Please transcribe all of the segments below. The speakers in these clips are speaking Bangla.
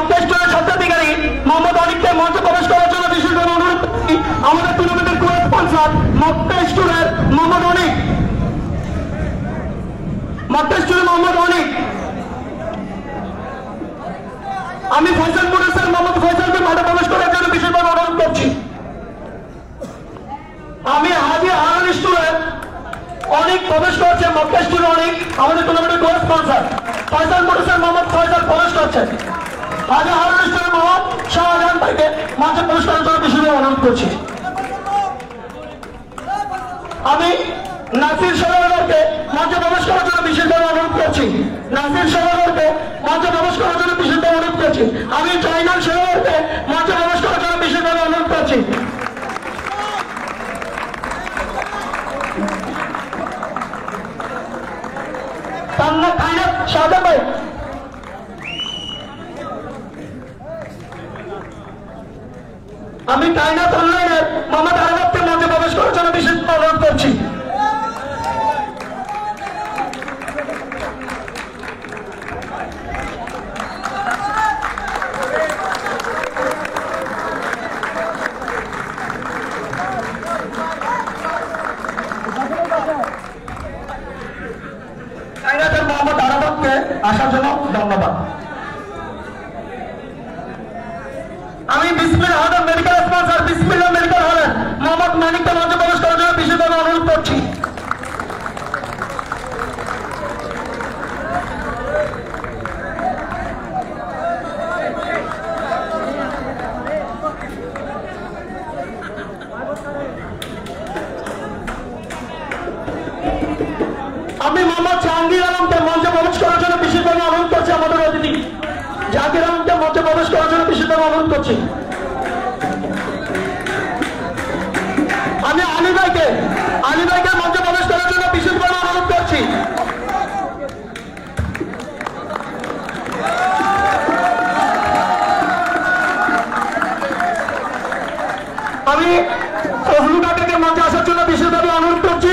মক্কা স্টোরের স্বত্বাধিকারী মোহাম্মদ অনিককে মঞ্চে প্রবেশ করার জন্য বিশেষভাবে অনুরোধ করছি। আমাদের টুর্নামেন্টের কো স্পন্সর মক্কা স্টোরের মোহাম্মদ অনিক, মক্কা স্টোরের মোহাম্মদ অনিক। আমি ফয়সাল মোটরসের মোহাম্মদ ফয়সালকে মাঠে প্রবেশ করার জন্য বিশেষভাবে অনুরোধ করছি। আমি হাজি হারান স্টোরের অনেক প্রবেশ করছে, মক্কা স্টোরে অনেক আমাদের টুর্নামেন্টের কো স্পন্সর ফয়সাল মোটরসের মোহাম্মদ ফয়সাল প্রবেশ করছে। হাজি হারান স্টোরের মোহাম্মদ শাহজাহান ভাইকে মঞ্চে প্রবেশ করার জন্য বিশেষভাবে অনুরোধ করছি। আমি নাসির সরোয়ারকে মঞ্চে প্রবেশ করার জন্য বিশেষভাবে অনুরোধ করছি। নাসির সরোয়ারকে মঞ্চে প্রবেশ করার জন্য বিশেষভাবে অনুরোধ করছি। আমি জয়নাল সরোয়ারকে মঞ্চে প্রবেশ করার জন্য বিশেষভাবে অনুরোধ করছি। শাহজাহান ভাই, আমি কায়নাত অনলাইনের মোহাম্মদ আরবাবকে মঞ্চে প্রবেশ করার জন্য বিশেষ অনুরোধ করছি। কায়নাতের মোহাম্মদ আরবাবকে আসার জন্য ধন্যবাদ। আমি বিসমিল্লাহ হলের মেডিকেল স্পন্সর বিসমিল্লাহ মেডিকেল হলের মোহাম্মদ মানিককে মঞ্চে প্রবেশ করার জন্য বিশেষভাবে অনুরোধ করছি। আমি মোহাম্মদ জাহাঙ্গীর আলমকে মঞ্চে প্রবেশ করার জন্য বিশেষভাবে অনুরোধ করছি। আমাদের অতিথি জাহাঙ্গীর আলমকে মঞ্চে প্রবেশ করার জন্য বিশেষভাবে অনুরোধ করছি। আমি আলী ভাইকে মঞ্চে প্রবেশ করার জন্য বিশেষভাবে অনুরোধ করছি। আমি ফজলু কাকাকে মঞ্চে আসার জন্য বিশেষভাবে অনুরোধ করছি।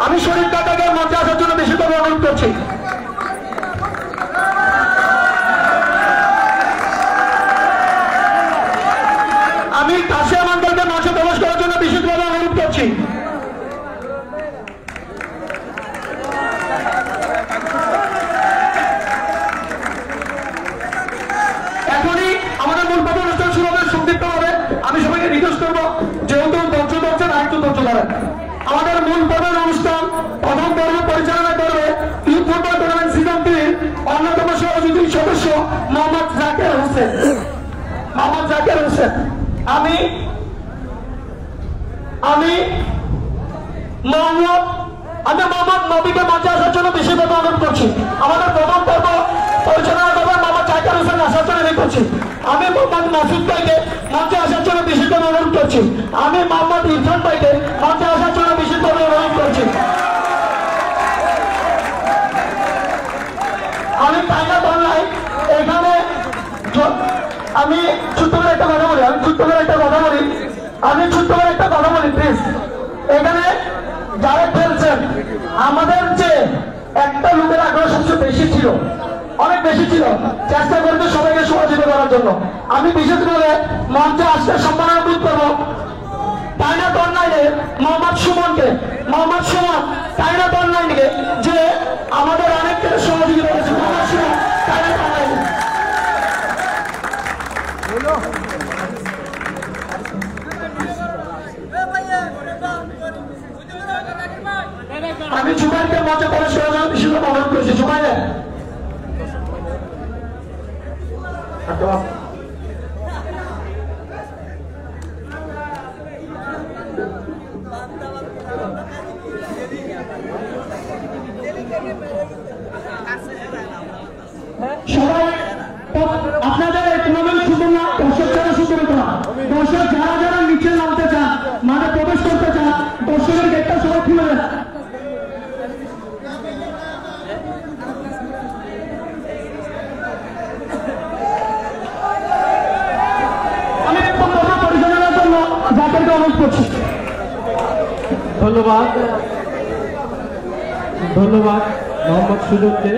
আমি শরীফ কাকাকে মঞ্চে আসার জন্য বিশেষভাবে অনুরোধ করছি। আমি কাশিম আঙ্কেলকে মঞ্চে প্রবেশ করার জন্য বিশেষভাবে অনুরোধ করছি। এখনই আমাদের মূল পর্ব অনুষ্ঠান শুরু হবে সংক্ষিপ্তভাবে। আমি সবাইকে রিকোয়েস্ট করবো, যেহেতু ধৈর্য ধরছেন আরেকটু ধৈর্য ধরেন। আমাদের মূল পর্বের অনুষ্ঠান প্রথম পর্ব পরিচালনা করবে ইউথ ফুটবল টুর্নামেন্ট সিজন 3 অন্যতম সহযোগী সদস্য মোহাম্মদ জাকের হোসেন। আমি মোহাম্মদ নবীকে মঞ্চে আসার জন্য বিশেষভাবে অনুরোধ করছি। আমাদের প্রথম পর্ব পরিচালনা করবে মোহাম্মদ জাকের হোসেন আসার জন্য রিকোয়েস্ট করছি। আমি মোহাম্মদ মাসুদ ভাইকে মঞ্চে আসার জন্য বিশেষভাবে অনুরোধ করছি। আমি মোহাম্মদ ইরফান ভাইকে মঞ্চে আসার জন্য বিশেষভাবে অনুরোধ করছি। আমি কায়নাত অনলাইন এখানে আমি ছোট্ট করে একটা কথা বলি প্লিজ। এখানে যারা খেলছেন আমাদের যে একটা লোকের আগ্রহ সবচেয়ে বেশি ছিল, অনেক বেশি ছিল, চেষ্টা করবে সবাইকে সহযোগিতা করার জন্য। আমি বিশেষ করে মঞ্চে আসতে সম্মাননা বোধ করবো কায়নাত অনলাইনের মোহাম্মদ সুমন কায়নাত অনলাইনকে, যে আমাদের অনেককে সহযোগিতা করেছে। মোহাম্মদ সুমন কায়নাত অনলাইন। আমি জুবাইরকে মঞ্চে প্রবেশ করার জন্য বিশেষভাবে অনুরোধ করেছি। জুবাইর সবাই আপনাদের টুর্নামেন্ট শুধু না দর্শক যারা শুধু না, দর্শক যারা নিচে নামতে চান, মাঠে প্রবেশ করতে চান, দর্শকের গেটটা সবাই খুলে দেন। আমি পরিচালনার জন্য জাকেরকে অনুরোধ করছি। ধন্যবাদ মোহাম্মদ সুজনকে।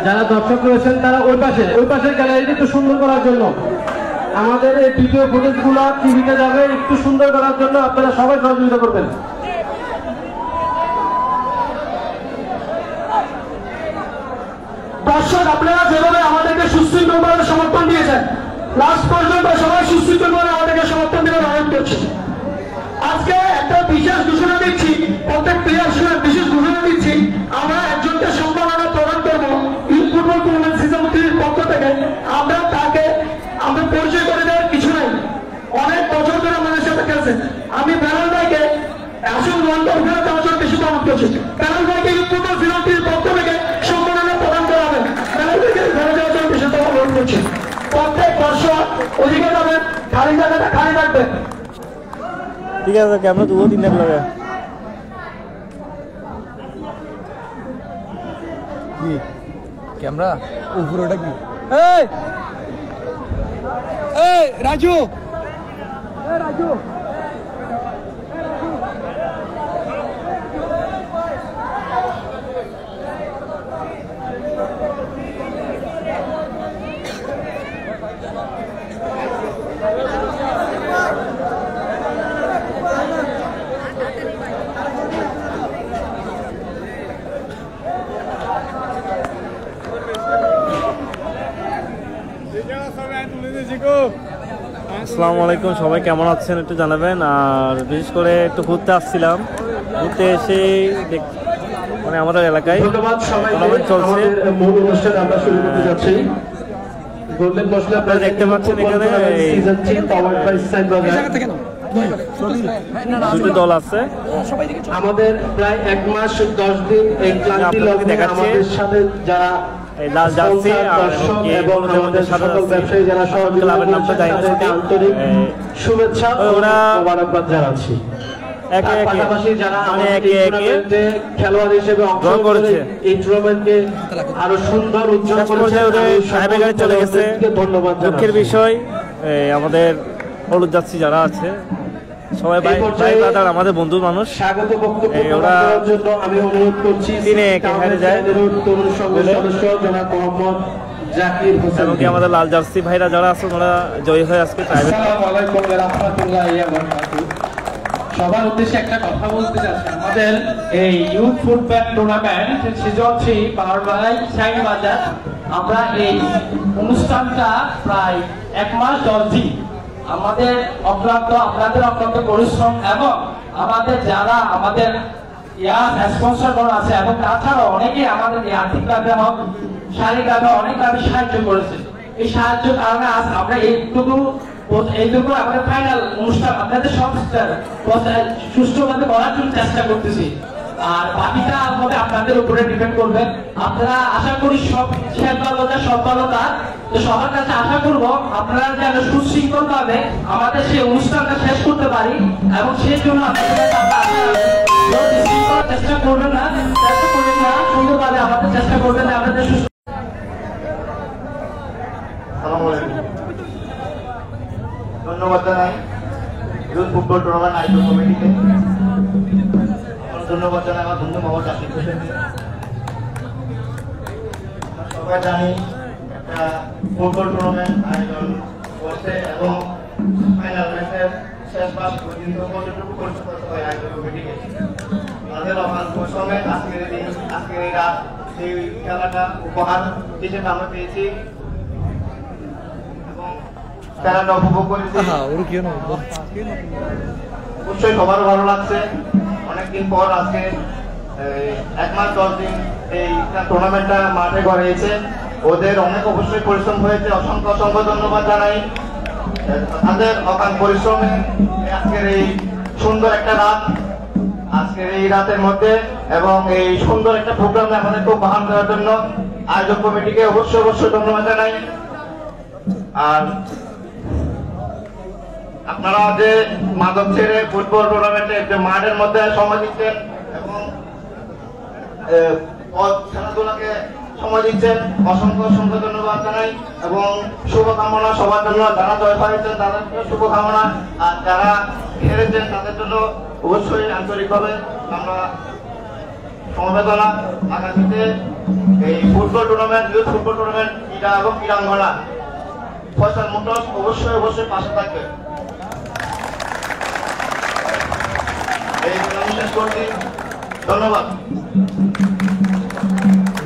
যারা দর্শক রয়েছেন তারা ওই পাশের গ্যালারিটি একটু সুন্দর করার জন্য, আমাদের এই ভিডিও ফুটেজগুলো টিভিতে যাবে, একটু সুন্দর করার জন্য আপনারা সবাই সহযোগিতা করবেন। দর্শক, আপনারা যেভাবে আমাদেরকে সুশৃঙ্খলভাবে সমর্থন দিয়েছেন, লাস্ট পর্যন্ত সবাই সুশৃঙ্খলভাবে আমাদেরকে সমর্থন দেওয়ার অনুরোধ করছি। আজকে একটা বিশেষ ঘোষণা দিচ্ছি, প্রত্যেক প্লেয়ার বিশেষ ঘোষণা দিচ্ছি, আমরা একজনকে সম্মাননা প্রদান করবো ইউথ ফুটবল টুর্নামেন্ট সিজন 3 পক্ষ থেকে। আমরা পরিচয় করে দেওয়ার কিছু নাই, অনেক বছর ধরে আমাদের সাথে খেলছে। আমি বেলাল ভাইকে আসল ওয়ানটা ওখানে দেওয়ার জন্য বেশি অনুরোধ করছি। বেলাল ভাইকে ইউথ ফুটবল সিজন 3 পক্ষ থেকে সম্মাননা প্রদান করা হবে। বেলাল ভাইকে ঘরে যাওয়ার জন্য বেশি অনুরোধ করছি। প্রত্যেক দর্শক ওদিকে যাবেন, খালি জায়গাটা খালি রাখবেন। ঠিক আছে, ক্যামেরা দুটো তিনটা লাগে কি ক্যামেরা উপরেটা কি? এই রাজু, রাজু আসসালামু আলাইকুম, সবাই কেমন আছেন একটু জানাবেন। আর বিশেষ করে একটু ঘুরতে আসছিলাম, ঘুরতে এসে মানে আমাদের এলাকায় টুর্নামেন্ট চলছে। আপনারা দেখতে পাচ্ছেন এখানে দুটো দল আছে। আমাদের প্রায় 1 মাস 10 দিন এই ক্লান্তি লগ্নে আমাদের সাথে যারা লাল জার্সি এবং আমাদের সকল ব্যবসায়ী যারা ক্লাবের নামটা জানিয়েছে, আন্তরিক শুভেচ্ছা ও মোবারকবাদ জানাচ্ছি। পাশাপাশি যারা আমাদের টুর্নামেন্টে খেলোয়াড় হিসেবে অংশগ্রহণ করেছে, এই টুর্নামেন্টকে আরো সুন্দর উজ্জ্বল করেছে, চলে গেছে। ধন্যবাদ। দুঃখের বিষয় আমাদের হলুদ জার্সি যারা আছে সবাই ভাই ব্রাদার, আমাদের বন্ধু মানুষ। স্বাগত বক্তব্য দেওয়ার জন্য আমি অনুরোধ করছি হেরে যায় তরুণ সংঘের সদস্য জনাব মোহাম্মদ জাকির হোসেন এবং আমাদের লাল জার্সি ভাইরা যারা আছে ওরা জয়ী হয়ে আজকে আসসালামু আলাইকুম ওয়া রাহমাতুল্লাহি ওয়া বারাকাতুহু। সবার উদ্দেশ্যে একটা কথা বলতে চাচ্ছি, আমাদের এই youth football tournament season 3 power by Shine Bazar, আমরা এই অনুষ্ঠানটা প্রায় 1 মাস 10 দিন আমাদের আপনাদের অক্লান্ত পরিশ্রম এবং আমাদের যারা আমাদের স্পন্সর করা আছে এবং তাছাড়াও অনেকেই আমাদের আর্থিকভাবে হোক শারীরিকভাবে অনেকভাবে সাহায্য করেছে। এই সাহায্যের কারণে আজ আমরা এইটুকু আমাদের ফাইনাল অনুষ্ঠান আপনাদের সব সুষ্ঠুভাবে করার জন্য চেষ্টা করতেছি। আর বাকিটা হবে আপনাদের উপরে ডিপেন্ড করবে। আপনারা আশা করি সব সব ভালো কাজ তো সবার কাছে আশা করব আপনারা যেন সুশৃঙ্খল ভাবে আমাদের সেই অনুষ্ঠানটা শেষ করতে পারি এবং সেই জন্য চেষ্টা করবেন না সুন্দরভাবে আমাদের চেষ্টা করবেন আমাদের। ধন্যবাদ জানাই ইউথ ফুটবল টুর্নামেন্ট আয়োজক কমিটিকে। ধন্যবাদ জানাই আমার বন্ধু মোহাম্মদ জাকির হোসেনকে। সবাই জানি একটা ফুটবল টুর্নামেন্ট আয়োজন করছে এবং ফাইনাল ম্যাচের শেষ পাশ পর্যন্ত কতটুকু করতে হয় আয়োজক কমিটিকে। তাদের অকাল পরিশ্রমে আজকের এই রাত এই খেলাটা উপহার হিসেবে আমরা পেয়েছি এবং খেলাটা উপভোগ করেছি। অবশ্যই সবার ভালো লাগছে। অনেকদিন পর আজকে 1 মাস 10 দিন এই টুর্নামেন্টটা মাঠে গড়িয়েছে। ওদের অনেক অবশ্যই পরিশ্রম হয়েছে, অসংখ্য অসংখ্য ধন্যবাদ জানাই। তাদের অকাল পরিশ্রমে আজকের এই সুন্দর একটা রাত, আজকের এই রাতের মধ্যে এবং এই সুন্দর একটা প্রোগ্রামে আমাদেরকে উপহার দেওয়ার জন্য আয়োজক কমিটিকে অবশ্যই অবশ্যই ধন্যবাদ জানাই। আর আপনারা যে মাদক ছেড়ে ফুটবল টুর্নামেন্টে যে মাঠের মধ্যে সময় দিচ্ছেন এবং খেলাধুলাকে সময় দিচ্ছেন, অসংখ্য অসংখ্য ধন্যবাদ জানাই এবং শুভকামনা সবার জন্য। যারা জয় পাইছেন তাদের জন্য শুভকামনা, আর যারা হেরেছেন তাদের জন্য অবশ্যই আন্তরিকভাবে আমরা সমবেদনা। আগামীতে এই football tournament, youth football tournament ক্রীড়া এবং ক্রীড়াঙ্গনা ফয়সাল মোটরস অবশ্যই পাশে থাকবে। এই শেষ করছি, ধন্যবাদ।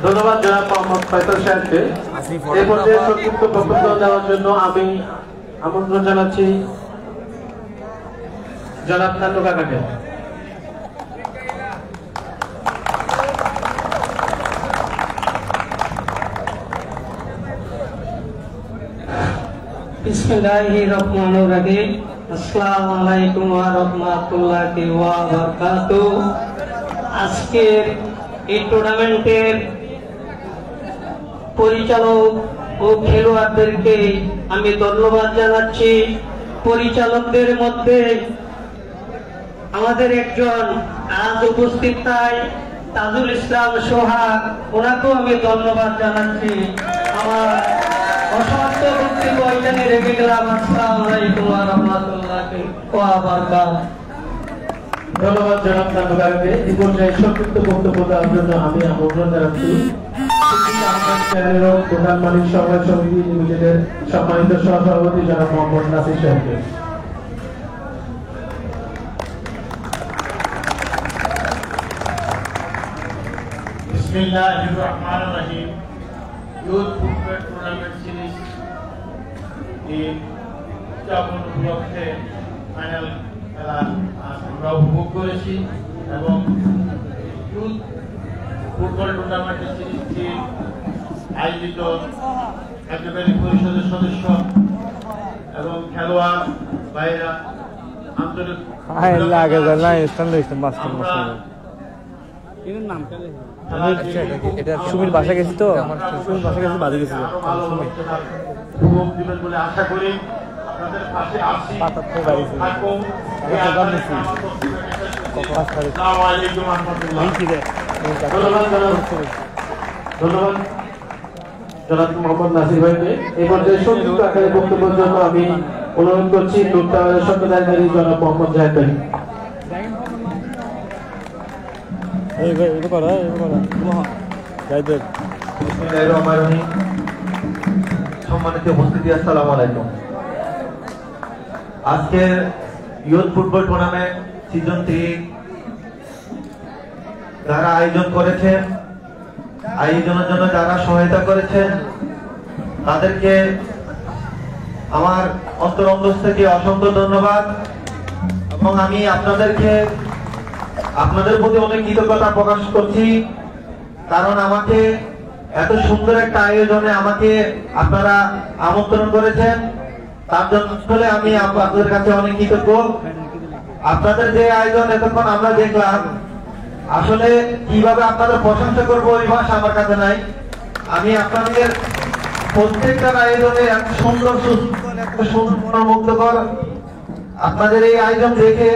ধন্যবাদ জনাব মোহাম্মদ ফয়সাল সাহেবকে। এই পর্যায়ে সংক্ষিপ্ত বক্তব্য দেওয়ার জন্য আমি আমন্ত্রণ জানাচ্ছি জনাব নান্নু কাকাকে। বিসমিল্লাহির রহমানির রহিম। আসসালামু আলাইকুম ওয়া রাহমাতুল্লাহি ওয়া বারাকাতুহু। আজকের এই টুর্নামেন্টের পরিচালক ও খেলোয়াড়দেরকে আমি ধন্যবাদ জানাচ্ছি। পরিচালকদের মধ্যে আমাদের একজন আজ উপস্থিত নাই, তাজুল ইসলাম সোহাগ, ওনাকেও আমি ধন্যবাদ জানাচ্ছি। আমার অসংখ্য বক্তব্য এখানে রেখে গেলাম। আসসালামু আলাইকুম ওয়া রাহমাতুল্লাহি ওয়া বারাকাতুহু। ধন্যবাদ জনাব নান্নু কাকাকে। এই পর্যায়ে সংক্ষিপ্ত বক্তব্য দেওয়ার জন্য আমি আমন্ত্রণ জানাচ্ছি প্রধান মালিক সভায় সমিতি লিমিটেডের সম্মানিত সহসভাপতি জনাব মোহাম্মদ নাসির সাহেবকে। বিসমিল্লাহির রহমানির রহিম। ইউথ ফুটবল টুর্নামেন্ট সিরিজ উদযাপন উপলক্ষে ফাইনাল খেলা আমরা উপভোগ করেছি এবং ইউথ ফুটবল টুর্নামেন্টের সিরিজটি আয়োজিত একেবারে পরিষদের সদস্য এবং খেলোয়াড় ভাইরা আন্তরিক এটা সুমির বাসা গেছি তো, আমার সুমির বাসা গেছি, বাজে গেছিল বলে আশা করি আপনাদের পাশে আছি। ধন্যবাদ জনাব মোহাম্মদ নাসির ভাইকে। এই পর্যায়ে সংক্ষিপ্ত আকারে বক্তব্যের জন্য আমি অনুরোধ করছি সম্প্রদায়কারী জনাব মোহাম্মদ জাহেদ ভাই। সম্মানিত উপস্থিতি, আসসালামু আলাইকুম। আজকের ইউথ ফুটবল টুর্নামেন্ট সিজন 3 যারা আয়োজন করেছেন, আয়োজনের জন্য যারা সহায়তা করেছেন, তাদেরকে আমার অন্তরঙ্গস্থ থেকে অসংখ্য ধন্যবাদ। এবং আমি আপনাদের প্রতি অনেক কৃতজ্ঞতা প্রকাশ করছি, কারণ আমাকে এত সুন্দর একটা আয়োজনে আমাকে আপনারা আমন্ত্রণ করেছেন, তার জন্য আমি আপনাদের কাছে অনেক কৃতজ্ঞ। আপনাদের যে আয়োজন এতক্ষণ আমরা দেখলাম, আসলে কিভাবে আপনাদের প্রশংসা করবো ওই ভাষা আমার কাছে নাই। আমি আপনাদের প্রত্যেকটা আয়োজনে এত সুন্দর মুগ্ধকর আপনাদের এই আয়োজন দেখে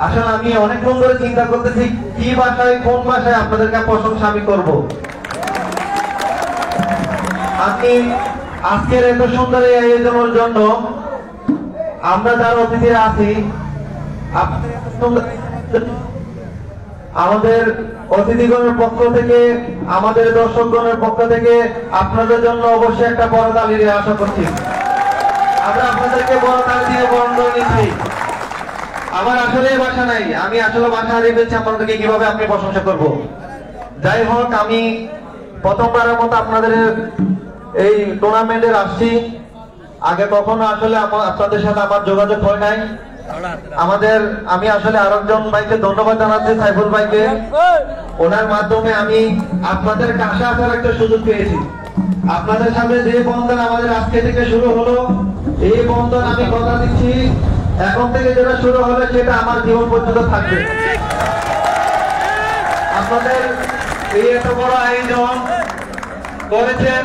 আসলে আমি অনেকক্ষণ ধরে চিন্তা করতেছি কি ভাষায়, কোন ভাষায় আপনাদেরকে প্রশংসা আমি করব। আপনি আজকের এত সুন্দর এই আয়োজনের জন্য আমরা যারা অতিথিরা আছি, আমাদের অতিথিগণের পক্ষ থেকে, আমাদের দর্শকগণের পক্ষ থেকে আপনাদের জন্য অবশ্যই একটা বড় তালি দিয়ে আশা করছি। আমরা আপনাদেরকে বড় তালি দিয়ে বরণ করে নিচ্ছি। আমার আসলে ভাষা নাই, আমি আসলে ভাষা হারিয়ে ফেলছি আপনাদেরকে কিভাবে আপনি প্রশংসা করব। যাই হোক, আমি প্রথমবারের মতো আপনাদের এই টুর্নামেন্টে আসছি। আগে কখনো আসলে আপনাদের সাথে আমার যোগাযোগ হয় নাই। আমি আসলে আরেকজন ভাইকে ধন্যবাদ জানাচ্ছি, সাইফুল ভাইকে। ওনার মাধ্যমে আমি আপনাদের কাছে আসার একটা সুযোগ পেয়েছি। আপনাদের সাথে যে বন্ধন আমাদের আজকে থেকে শুরু হলো, এই বন্ধন আমি কথা দিচ্ছি এখন থেকে যেটা শুরু হবে সেটা আমার জীবন পর্যন্ত থাকবে। আপনাদের এই এত বড় আয়োজন করেছেন,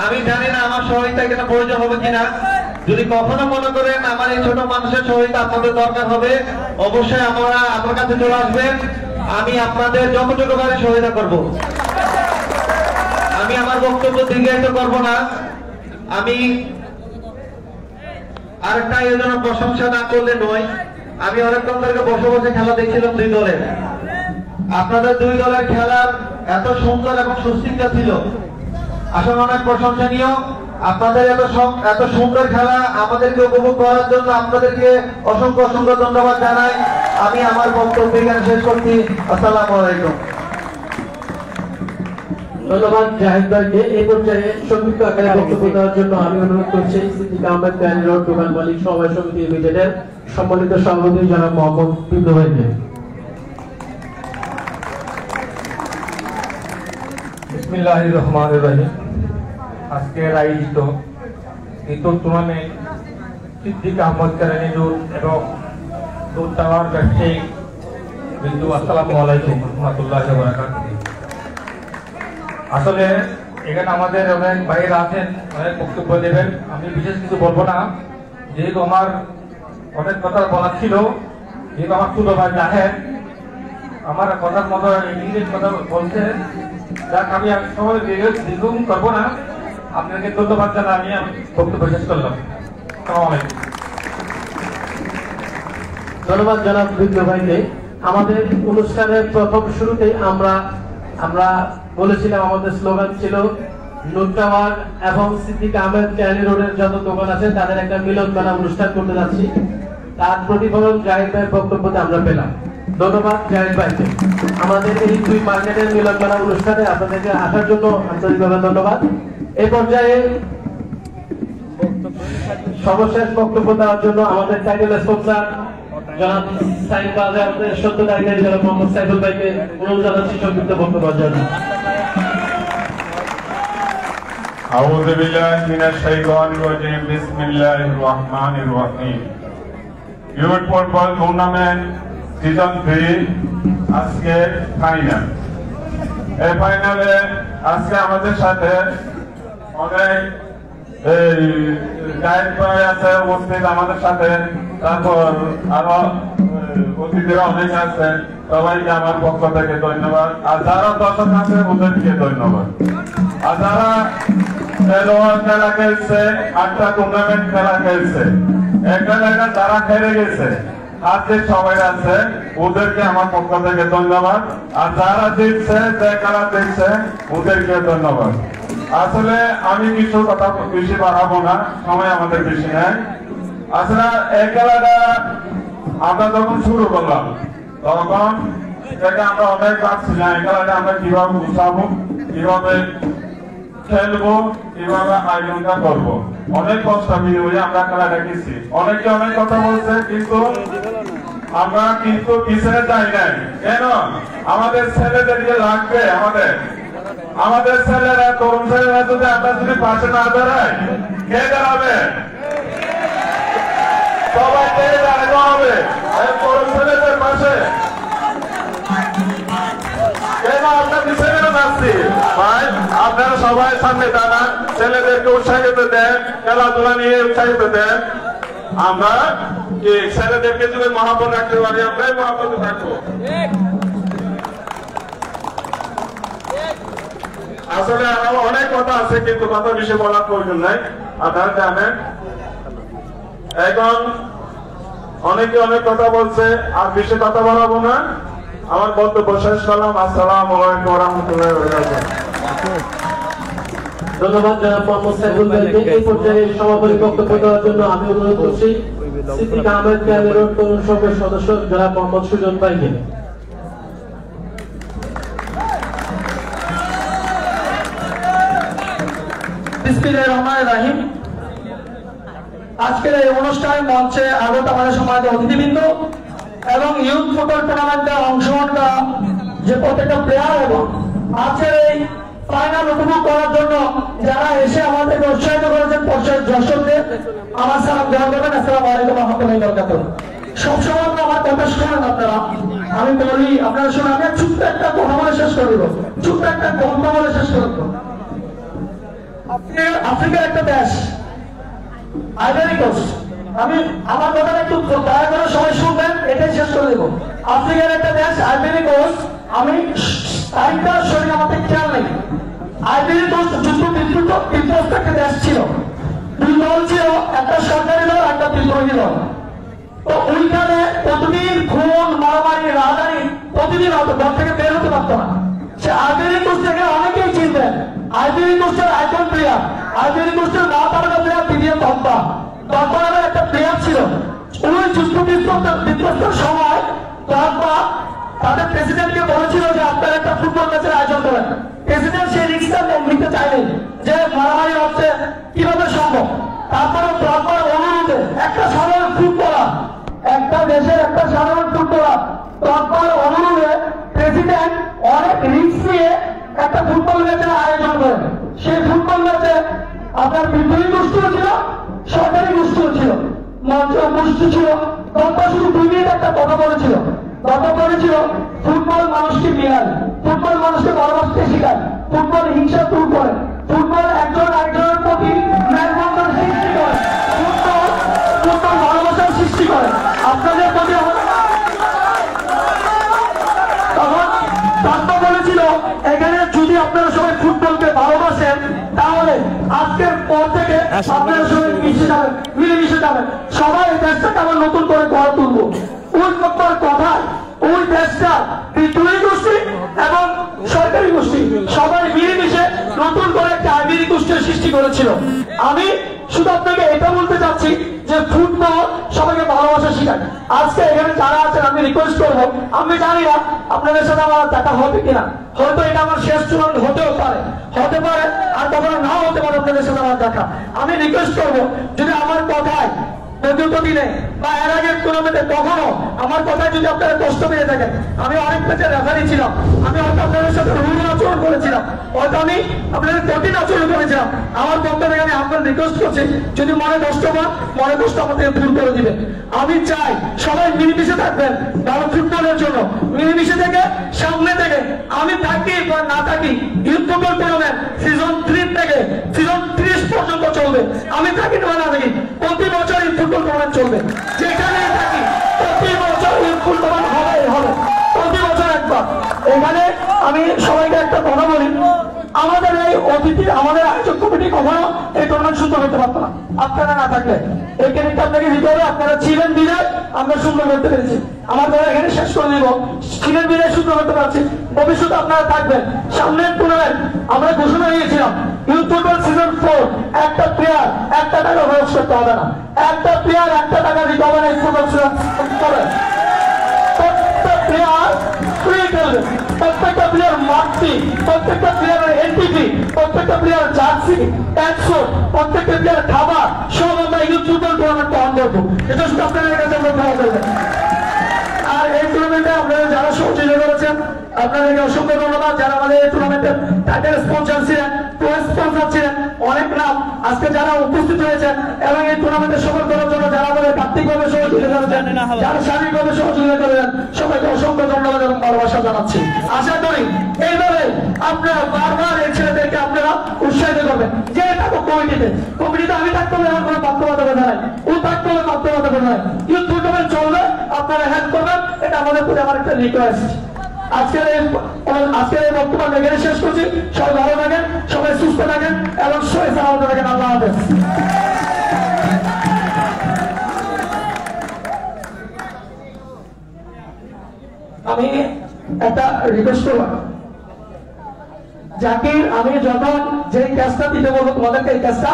আমি জানি না আমার সহায়তা এখানে প্রয়োজন হবে কিনা। যদি কখনো মনে করেন আমার এই ছোট মানুষের সহায়তা আপনাদের দরকার হবে, অবশ্যই আমার কাছে চলে আসবেন। আমি আপনাদের যতটুকু পারি সহায়তা করব। আমি আমার বক্তব্য দীর্ঘায়িত করব না। আমি আরেকটা আয়োজনের প্রশংসা না করলে নয়। আমি অনেকক্ষণ ধরে বসে বসে খেলা দেখছিলাম দুই দলের। আপনাদের দুই দলের খেলার এত সুন্দর এবং সুশৃঙ্খল ছিল, আসলে অনেক প্রশংসনীয়। আপনাদের এত সুন্দর খেলা আমাদেরকে উপভোগ করার জন্য আপনাদেরকে অসংখ্য অসংখ্য ধন্যবাদ জানাই। আমি আমার বক্তব্য এখানে শেষ করছি। আসসালামু আলাইকুম। ধন্যবাদ জাহিদ ভাইকে। এই পর্যায়ে সংক্ষিপ্ত আকারে বক্তব্য দেওয়ার জন্য আমি অনুরোধ করছি সিদ্দিক আহমেদ ক্যানি রোড দোকান মালিক সমবায় সমিতি লিমিটেডের সম্মানিত সভাপতি জনাব মোহাম্মদ বিপ্লব ভাইকে। বিসমিল্লাহির রহমানির রহিম। আজকের আয়োজিত ঈদুল টুর্নামেন্ট সিদ্দিক আহমদ ক্যানি রোড এবং দুধ টাওয়ার ব্যবসায়িক বিন্দু, আসসালামু আলাইকুম রহমতুল্লাহি ওয়া বারাকাতুহু। আসলে এখানে আমাদের অনেক ভাইয়েরা আছেন, অনেক বক্তব্য দেবেন। আমি বিশেষ কিছু বলবো না, যেহেতু আমার অনেক কথা বলার ছিল, যেহেতু আমার ছোট ভাই জাহেদ আমার কথার মতো ইংরেজি কথা বলছে, যাক আমি সবাই দ্বিগুণ করবো না। আপনাকে ধন্যবাদ জানাই, আমি বক্তব্য শেষ করলাম। আসসালামু আলাইকুম। ধন্যবাদ জনাব বিপ্লব ভাইকে। আমাদের অনুষ্ঠানের প্রথম শুরুতেই আমরা বলেছিলাম, আমাদের স্লোগান ছিল নূর টাওয়ার এবং সিদ্দিক আহমেদ ক্যানি রোডের যত দোকান আছে তাদের একটা মিলন মেলা অনুষ্ঠান করতে যাচ্ছি। তার প্রতিফলন জাহিদ ভাইয়ের বক্তব্যতে আমরা পেলাম। ধন্যবাদ জাহিদ ভাইকে। আমাদের এই দুই মার্কেটের মিলন মেলা অনুষ্ঠানে আপনাদেরকে আসার জন্য আন্তরিকভাবে ধন্যবাদ। এই পর্যায়ে সর্বশেষ বক্তব্য দেওয়ার জন্য আমাদের টাইটেল স্পন্সর জনাব সাইদ বাজারের সত্যকারী জনাব মোহাম্মদ সাইফুল ভাইকে অনুরোধ জানাচ্ছি সংক্ষিপ্ত বক্তব্যের জন্য। আউযু বিল্লাহি মিনাশ শাইতানির রাজিম। বিসমিল্লাহির রহমানির রহিম। ইউথ ফুটবল টুর্নামেন্ট সিজন 3 আজকে ফাইনাল। এই ফাইনালে আজকে আমাদের সাথে অনেক জাহিদ ভাই আছে উপস্থিত আমাদের সাথে, তারপর আরো অতিথিরা অনেক আছে। সবাইকে আমার পক্ষ থেকে ধন্যবাদ। আর যারা দর্শক আছে ওদেরকে ধন্যবাদ। আর যারা খেলা খেলছে, 8টা টুর্নামেন্ট খেলা খেলছে, একটা জায়গা যারা হেরে গেছে আর যে সবাই আছে ওদেরকে আমার পক্ষ থেকে ধন্যবাদ। আর যারা জিতছে, যে খেলা দেখছে ওদেরকে ধন্যবাদ। আসলে আমি কিছু কথা বেশি বাড়াবো না, সময় আমাদের বেশি নেই। আসলে এই খেলাটা আমরা যখন শুরু করলাম তখন থেকে আমরা অনেক ভাবছিলাম এই খেলাটা আমরা কিভাবে গুছাবো, কিভাবে খেলবো, কিভাবে আয়োজনটা করবো। অনেক কষ্ট হয়ে আমরা খেলাটা গেছি। অনেকে অনেক কথা বলছে, কিন্তু আমরা কিন্তু পিছনে যাই নাই। কেন? আমাদের ছেলেদেরকে লাগবে। আমাদের ছেলেরা, তরুণ ছেলেরা যদি আমরা যদি পাশে না দাঁড়াই, কে দাঁড়াবে? সবাইকে দাঁড়াতে হবে তরুণ ছেলেদের পাশে। কেন আমরা পিছনে যাচ্ছি? ভাই আপনারা সবাই সামনে দাঁড়ান, ছেলেদেরকে উৎসাহিত দেন, খেলাধুলা নিয়ে উৎসাহিত দেন। আমরা ছেলেদেরকে যদি মহাপন রাখতে পারি, আমরাই মহাপনে থাকবো। আসলে আরো অনেক কথা আছে, কিন্তু কথা বেশি বলার প্রয়োজন নাই। আপনারা জানেন এখন অনেকে অনেক কথা বলছে, আর বেশি কথা বলাবো না। আমার বক্তব্য শেষ করলাম। আসসালামু আলাইকুম ওয়া রাহমাতুল্লাহি ওয়া বারাকাতুহু। ধন্যবাদ জনাব মোহাম্মদ সাইফুল ভাইকে। এই পর্যায়ে সভাপতি বক্তব্য দেওয়ার জন্য আমি অনুরোধ করছি সিদ্দিক আহমেদ ক্যানি রোড তরুণ সংঘের সদস্য জনাব মোহাম্মদ সুজন ভাইকে। বিসমিল্লাহির রহমানির রহিম। আজকের এই অনুষ্ঠান মঞ্চে আগত আমাদের সমাজের অতিথিবৃন্দ এবং ইউথ ফুটবল টুর্নামেন্টে অংশগ্রহণ যে প্রত্যেকটা প্লেয়ার এবং আজকের এই ফাইনাল উপভোগ করার জন্য যারা এসে আমাদেরকে উৎসাহিত করেছেন, দর্শকদের আমার সালাম গ্রহণ করবেন। আসসালামু আলাইকুম ওয়া রাহমাতুল্লাহি ওয়া বারাকাতুহু। সবসময় আমার কথা শুনেন আপনারা, আমি বলি আপনারা শুনে, আমি ছোট্ট একটা কথা বলে শেষ করে দেবো, ছোট্ট একটা গল্প বলে শেষ করে দেবো। আফ্রিকার একটা দেশ আইভরি কোস্ট। আমি আমার কথাটা একটু দয়া করে সবাই শুনবেন, এটাই শেষ করে দেবো। আফ্রিকার একটা দেশ আইভরি কোস্ট। আমি তারিখটা শরীর আমাদের খেয়াল নেই। আইভরি কোস্ট যুদ্ধ বিধ্বস্ত একটা দেশ ছিল। দুই দল ছিল, একটা সরকারি দল, একটা বিদ্রোহী দল। তো ওইখানে প্রতিদিন খুন, মারামারি, রাজধানী প্রতিদিন হতো, ঘর থেকে বের হতে পারতো না। সে আইভরি কোস্টকে অনেকেই চিনবেন। আইভরি কোস্টের আইকন প্লেয়ার, আইভরি কোস্টের মা তারকা প্লেয়ার দিদিয়া তম্পা নামের একটা প্লেয়ার ছিল। ওই যুদ্ধ বিধ্বস্তের সময় তম্পা তাদের প্রেসিডেন্টকে বলেছিল যে আপনারা একটা ফুটবল ম্যাচের আয়োজন করেন। প্রেসিডেন্ট সেই রিস্কটা নিতে চাইলেন যে মারামারি হচ্ছে কিভাবে সম্ভব। তারপরে তম্পার অনুরোধে একটা সাধারণ ফুটবলার, একটা দেশের একটা সাধারণ ফুটবলার তম্পার অনুরোধে প্রেসিডেন্ট অনেক রিস্ক নিয়ে একটা ফুটবল ম্যাচের আয়োজন করেন। সেই ফুটবল ম্যাচে আপনার বিদ্রোহী গোষ্ঠীও ছিল, সরকারি গোষ্ঠীও ছিল, মঞ্চ গোষ্ঠী ছিল। তম্পা শুধু 2 মিনিট একটা কথা বলেছিল, ফুটবল মানুষকে মিলায়, ফুটবল মানুষকে ভালোবাসতে শেখায়, ফুটবল হিংসা দূর করে, ফুটবল একজন একজনের প্রতি মেলবন্ধন সৃষ্টি করে, ফুটবল ভালোবাসার সৃষ্টি করে। আপনাদের প্রতি তখন তম্পা বলেছিল এখানে যদি আপনারা সবাই ফুটবলকে ভালোবাসেন তাহলে আজকের পর থেকে আপনারা সবাই মিলেমিশে যাবেন, সবাই এই দেশটাকে আবার নতুন করে গড়ে তুলবো। ওই কথায় ওই দেশটা বিদ্রোহী গোষ্ঠী এবং সরকারি গোষ্ঠী সবাই মিলেমিশে নতুন করে একটা আইভরি গোষ্ঠীর সৃষ্টি করেছিল। আমি শুধু আপনাকে এটা বলতে চাচ্ছি যে ফুটবল সবাইকে ভালোবাসা শেখায়। আজকে এখানে যারা আছেন আমি রিকোয়েস্ট করবো, আমি জানি না আপনাদের সাথে আমার দেখা হবে কিনা, হয়তো এটা আমার শেষ চূড়ান্ত হতেও পারে, আর কখনো নাও হতে পারে আপনাদের সাথে আমার দেখা। আমি রিকোয়েস্ট করবো যদি আমার কথায় বিগত দিনে বা এর আগের টুর্নামেন্টে কখনো আমার কথায় যদি আপনারা কষ্ট পেয়ে থাকেন, আমি অনেক ম্যাচের রেফারি ছিলাম, আমি হয়তো আপনাদের সাথে রুল আচরণ করেছিলাম, হয়তো আমি আপনাদের কঠিন আচরণ করেছিলাম, আমার বক্তব্যে আমি আপনার রিকোয়েস্ট করছি যদি মনে কষ্ট পান মনে কষ্ট আমাদের দূর করে দিবেন। আমি চাই সবাই মিলেমিশে থাকবেন ভালো ফুটবলের জন্য, মিলেমিশে থেকে সামনে থেকে আমি থাকি বা না থাকি ইউথ ফুটবল টুর্নামেন্ট সিজন 3 থেকে সিজন 30 পর্যন্ত চলবে। আমি থাকি না থাকি প্রতি বছর এই ফুটবল টুর্নামেন্ট চলবে, যেখানে থাকি প্রতি বছর এই ফুটবল টুর্নামেন্ট হবে প্রতি বছর একবার। এখানে আমি সবাইকে একটা কথা বলি, আমাদের এই অতিথি আমাদের আয়োজক কমিটি কখনো এই টুর্নামেন্ট সুন্দর করতে পারতো না আপনারা না থাকলে। এই ক্রেডিট আপনাকে দিতে হবে, আপনারা ছিলেন বিদায় আমরা সুন্দর করতে পেরেছি। আমার দ্বারা এখানে শেষ করে দিব, ছিলেন বিদায় সুন্দর করতে পারছি, ভবিষ্যতে আপনারা থাকবেন। সামনের টুর্নামেন্ট আমরা ঘোষণা দিয়েছিলাম ইউথ ফুটবল সিজন 4 একটা প্লেয়ার 1 টাকা খরচ করতে হবে না, একটা প্লেয়ার 1 টাকা দিতে হবে না। এই ফুটবল সিজন প্রত্যেকটা প্লেয়ার ফ্রি খেলবে, প্রত্যেকটা প্লেয়ার মাঠটি, প্রত্যেকটা প্লেয়ারের এনটিপি, প্রত্যেকটা প্লেয়ার জার্সি, ট্যাক্সুট, প্রত্যেকটা প্লেয়ার খাবার সব আমরা ইউথ ফুটবল টুর্নামেন্ট পালন করবো। এটা শুধু আপনাদের কাছে আমরা ভালো করবেন। আর এই টুর্নামেন্টে আপনারা যারা সহযোগিতা করেছেন আপনাদেরকে অসংখ্য ধন্যবাদ। যারা আমাদের এই টুর্নামেন্টের টাইটেল স্পন্সর ছিলেন, স্পন্সর ছিলেন, অনেক নাম আজকে যারা উপস্থিত হয়েছেন এবং এই টুর্নামেন্টে সফল করার জন্য যারা আমাদের আর্থিকভাবে সহযোগিতা করেছেন, যারা শারীরিকভাবে সহযোগিতা করেন, সবাইকে অসংখ্য ধন্যবাদ এবং ভালোবাসা জানাচ্ছি। আশা করি এইভাবে আপনারা বারবার এই ছেলেদেরকে আপনারা উৎসাহিত করবেন। যে থাকো কমিটিতে আমি থাকতে হবে আমার কোনো বাধ্যবাধকতা নাই, ও থাকতে হবে বাধ্যবাধকতা নাই, ইউথ টুর্নামেন্ট চলবে আপনারা হেল্প করবেন, এটা আমাদের প্রতি আমার একটা রিকোয়েস্ট। আজকের এই বক্তব্য এখানে শেষ করছি। সবাই ভালো থাকেন, সবাই সুস্থ থাকেন এবং সবাই সালামত থাকেন। আল্লাহ হাফেজ। আমি একটা রিকোয়েস্ট করব, জাকির আমি যখন যে ক্যাশটা দিতে বলবো তোমাদেরকে এই ক্যাশটা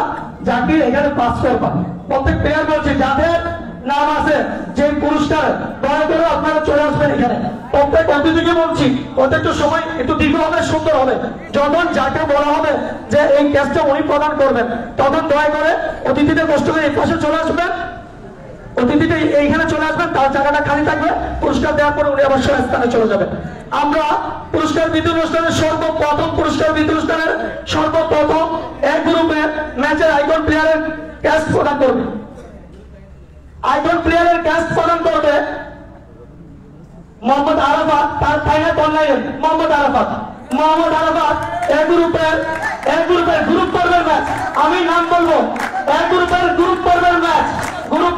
জাকির এখানে পাস করবা। প্রত্যেক প্লেয়ার বলছি যাদের নাম আছে যে পুরস্কার দয়া করে আপনারা চলে আসবেন এখানে। প্রত্যেক অতিথিকে বলছি প্রত্যেকটা সময় একটু দীর্ঘ হবে, সুন্দর হবে। যখন যাকে বলা হবে যে এই ক্যাশটা উনি প্রদান করবেন তখন দয়া করে অতিথিদের কষ্ট করে এই পাশে চলে আসবেন, অতিথিটা এইখানে চলে আসবেন, তার জায়গাটা খালি থাকবে। পুরস্কার দেওয়ার পরে উনি আবার স্থানে চলে যাবেন। আমরা পুরস্কার বিতরণ অনুষ্ঠানের সর্বপ্রথম পুরস্কার বিতরণ অনুষ্ঠানের সর্বপ্রথম এক গ্রুপে ম্যাচের আইকন প্লেয়ারের ক্যাশ প্রদান করবে। আইকন প্লেয়ারের ক্যাশ প্রদান করবে মোহাম্মদ আরাফাত, তার ফাইনাল অনলাইনে মোহাম্মদ আরাফাত এক গ্রুপের গ্রুপ পর্বের ম্যাচ। আমি নাম বলবো, এক গ্রুপের গ্রুপ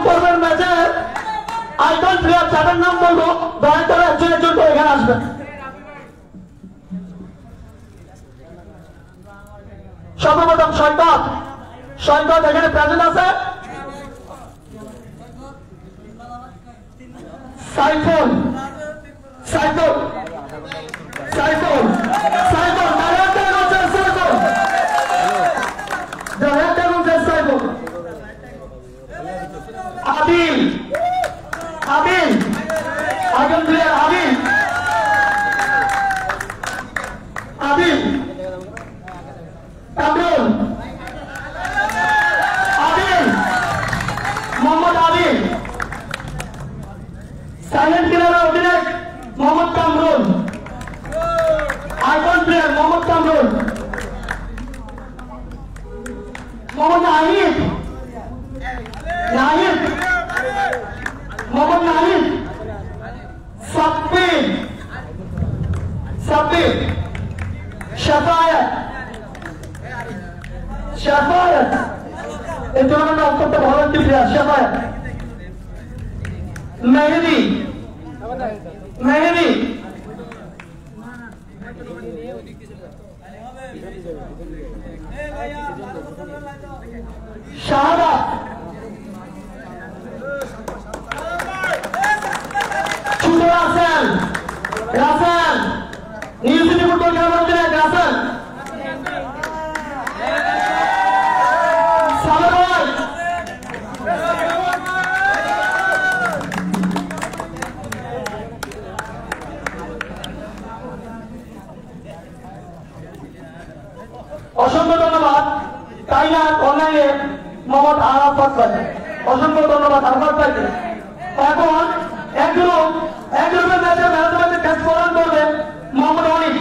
পর্বের ম্যাচে আইকন প্লেয়ার যাদের নাম বলবো দয়া করে একজন একজন করে এখানে আসবেন। সর্বপ্রথম সৈকত এখানে প্রেজেন্ট আছে, Saiful Adil Adil icon player Adil Adil Kamrul Adil Mohammad Adil silent কিলারের অধিনায়ক মোহাম্মদ কামরুল আইকন প্লেয়ার মোহাম্মদ কামরুল মোহাম্মদ নাহিদ নাহিদ মোহাম্মদ নাহিদ সাব্বির সাব্বির শাফায়াত শাফায়াত এই টুর্নামেন্টে অত্যন্ত ভালো একটি প্লেয়ার শাফায়াত মেহেদি মেহেদি শাহাদাত ছোট রাসেল রাসেল নিউজিল্যান্ড ফুটবল খেলার অধিনায়ক রাসেল সালামাই অসংখ্য ধন্যবাদ তাইনাত অনলাইনে মোহাম্মদ আরাফাত ভাই অসংখ্য ধন্যবাদ আরাফাত ভাইকে এখন এক গ্রুপের ম্যাচে ম্যাচে ক্যাচ প্রদান করবেন মোহাম্মদ অনিক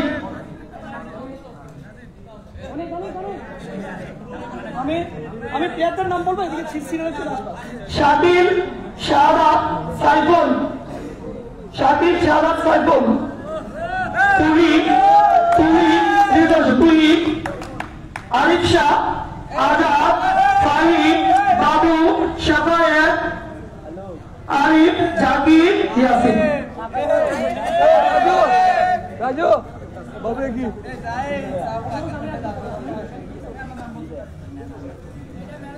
আমি প্লেয়ারটার নাম বলবো এদিকে সিরিয়ালে চলে আসবা শাকিল শাহাদাত সাইফুল শাকিল শাহাদাত সাইফুল তুই আরিফ শাহ আজাদ ফাহিম বাবু শাফায়েত আরিফ জাকির ইয়াসিন রাজু বাবু কি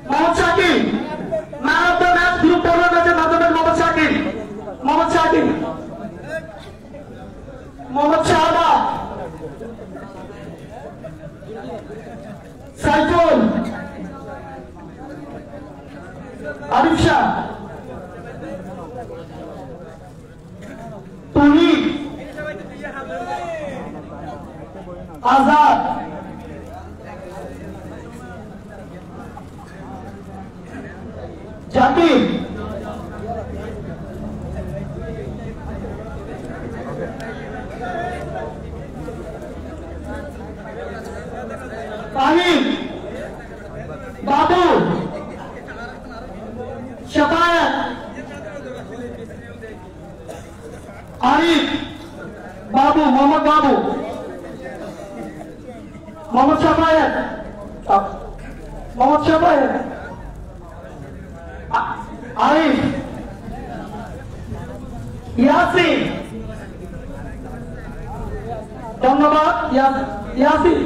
Mohammad Shakil man of the match group পর্বের ম্যাচের মাধ্যমে মোহাম্মদ শাকিল মোহাম্মদ শাহাদাত সাইফুল আরিফ শাহ তুহিন আজাদ জাকির ফাহিম বাবু শাফায়াত আরিফ বাবু মোহাম্মদ বাবু মোহাম্মদ শাফায়াত আরিফ ইয়াসিন ধন্যবাদ ইয়াসিন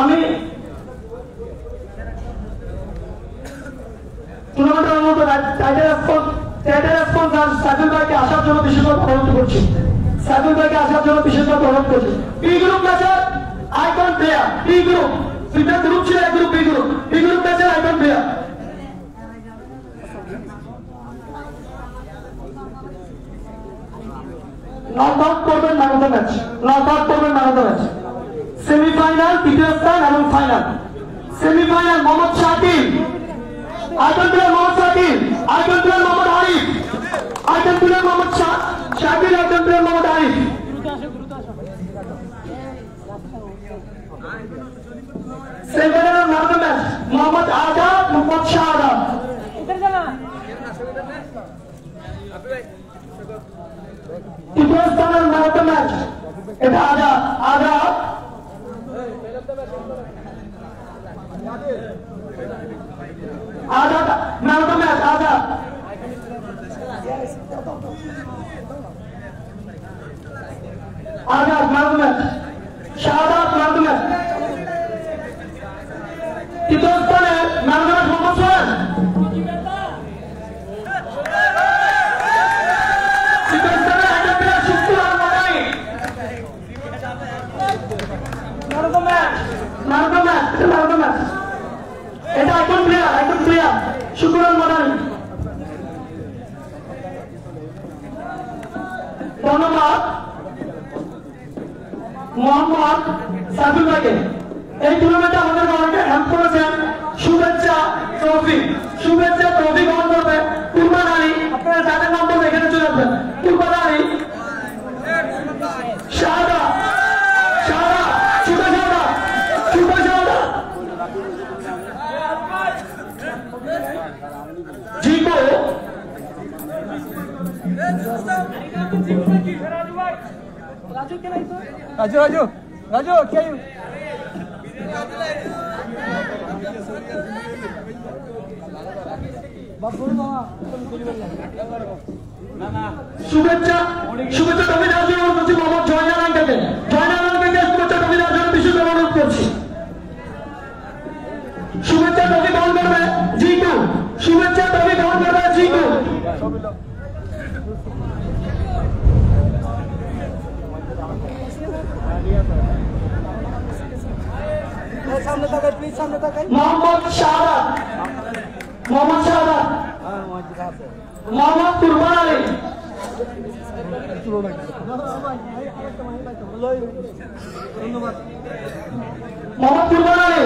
আমি টুর্নামেন্টের অনুমোদিত টাইটেল স্পন্সর সাইফুল ভাইকে আসার জন্য বিশেষভাবে অনুরোধ করছি বি গ্রুপ ম্যাচের আইকন প্লেয়ার বি গ্রুপ দুইটা গ্রুপ ছিল এক গ্রুপ বি গ্রুপ ম্যাচের আইকন প্লেয়ার নকআউট করবেন man of the match semifinal তৃতীয় স্থান এবং final semifinal Mohammad Shakil icon player Mohammad Shakil icon player Mohammad Arif icon player Mohammad Shakil icon player Mohammad Arif semifinal man of the match Mohammad Azad Mohammad Shahadat তৃতীয় স্থানের ম্যান অফ দ্য ম্যাচ এটা Azad man of the match Azad man of the match Shahadat man of the match তৃতীয় স্থানে man of the match Mohammad Sohel তৃতীয় স্থানে শুকুরান মাদানি। ধন্যবাদ মোহাম্মদ সাদুল ভাইকে। এই টুর্নামেন্টে আমাদের অনেকে হেল্প করেছেন। শুভেচ্ছা ট্রফি গ্রহণ করবে কুরবান আলী। আপনারা যাদের নাম বলবেন এখানে চলে আসবেন। কুরবান আলী, শাহাদা, জিকো, राजू क्या শুভেচ্ছা ট্রফি দেওয়ার জন্য অনুরোধ করছি মোহাম্মদ জয়নারায়ণকে। শুভেচ্ছা ট্রফি দেওয়ার জন্য বিশেষ অনুরোধ করছি। শুভেচ্ছা ট্রফি গ্রহণ করবে জিকু। শুভেচ্ছা ট্রফি গ্রহণ করবে জিকু। सामने तक प्लीज सामने तक मोहम्मद शाहादात, मोहम्मद कुरबान आली, मोहम्मद कुरबान आली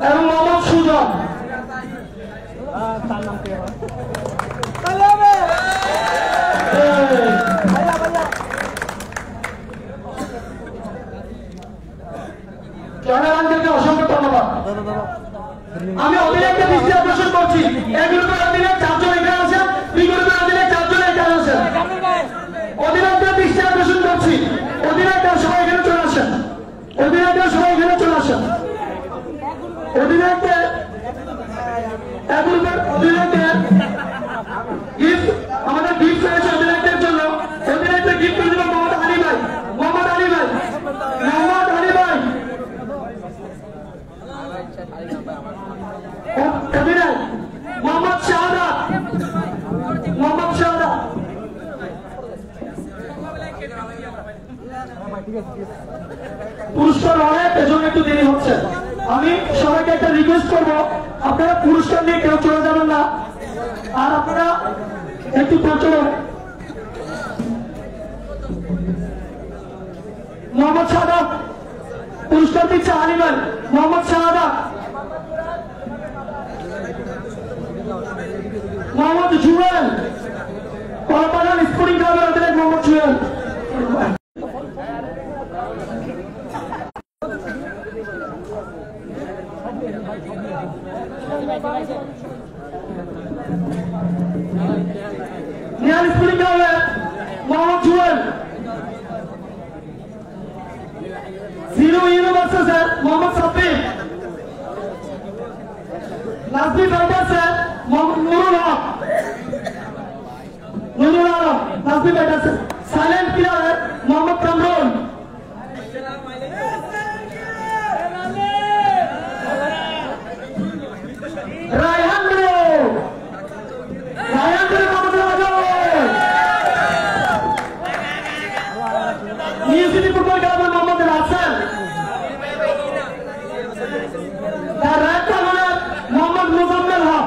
এবং মোহাম্মদ সুজন। তার নাম কি জয়নারায়ণকে অসংখ্য ধন্যবাদ। আমি অধিনায়ককে দৃষ্টি আকর্ষণ করছি। এ গ্রুপের অধিনায়ক 4 জন এখানে আছেন, বি গ্রুপের অধিনায়ক 4 জন এখানে আছেন। অধিনায়ককে দৃষ্টি আকর্ষণ করছি। অধিনায়করা সবাই এখানে চলে আসেন। অধিনায়ককে গিফট, আমাদের গিফট রয়েছে অধিনায়কের জন্য। অধিনায়ককে গিফট করে দেবেন মোহাম্মদ আলী ভাই। অধিনায়ক মোহাম্মদ শাহাদাত। পুরস্কার অনেক, এজন্য একটু দেরি হচ্ছে। আমি সবাইকে একটা রিকোয়েস্ট করবো, আপনারা পুরস্কার নিয়ে কেউ চলে যাবেন না, আর আপনারা একটু প্রচলন। মোহাম্মদ শাহাদাত পুরস্কার দিচ্ছে আলী ভাই। মোহাম্মদ শাহাদাত, মোহাম্মদ জুয়েল, কলপাড়া স্পোর্টিং ক্লাবের অধিনায়ক মোহাম্মদ জুয়েল। নিয়াল স্পোর্টিং ক্লাবের মোহাম্মদ জুয়েল। জিরো ইউনিভার্সের মোহাম্মদ সাব্বির। নাজমি ফাইটার্সের মোহাম্মদ নুরুল হক, নাজমি ফাইটার্সের। সাইলেন্ট কিলারের Mohammad Kamrul. Raihan new city football ক্লাবের মোহাম্মদ রাসেল। মোহাম্মদ মুজাম্মেল হক।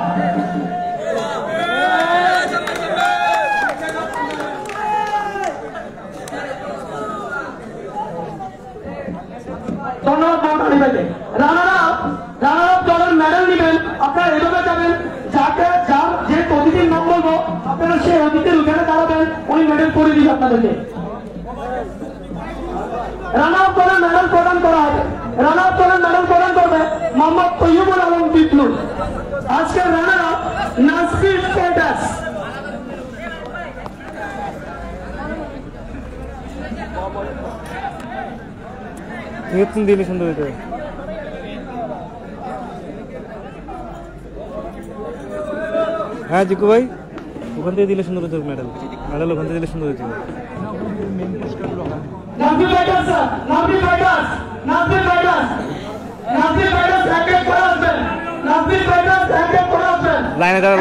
ধন্যবাদ মোহাম্মদ আলী ভাইকে। রানার আপ দলের মেডেল নেবেন। আপনারা এভাবে যাবেন, যে অতিথির নাম বলবো আপনারা সেই অতিথির ওখানে দাঁড়াবেন, উনি মেডেল করে দিবে আপনাদেরকে। রানার আপ দলের মেডেল প্রদান করা হবে। রানার আপ দলের মেডেল প্রদান করবে মোহাম্মদ তৈয়বুল আলম বিপ্লব। আজকের রানার আপ নাজমির ফাইটার্স। দিলে সুন্দর হইতে। হ্যাঁ জিকু ভাই, ওখান থেকে দিলে সুন্দর হতো। মেডেল ওখান থেকে দিলে সুন্দর হতো। লাইনে দাঁড়া,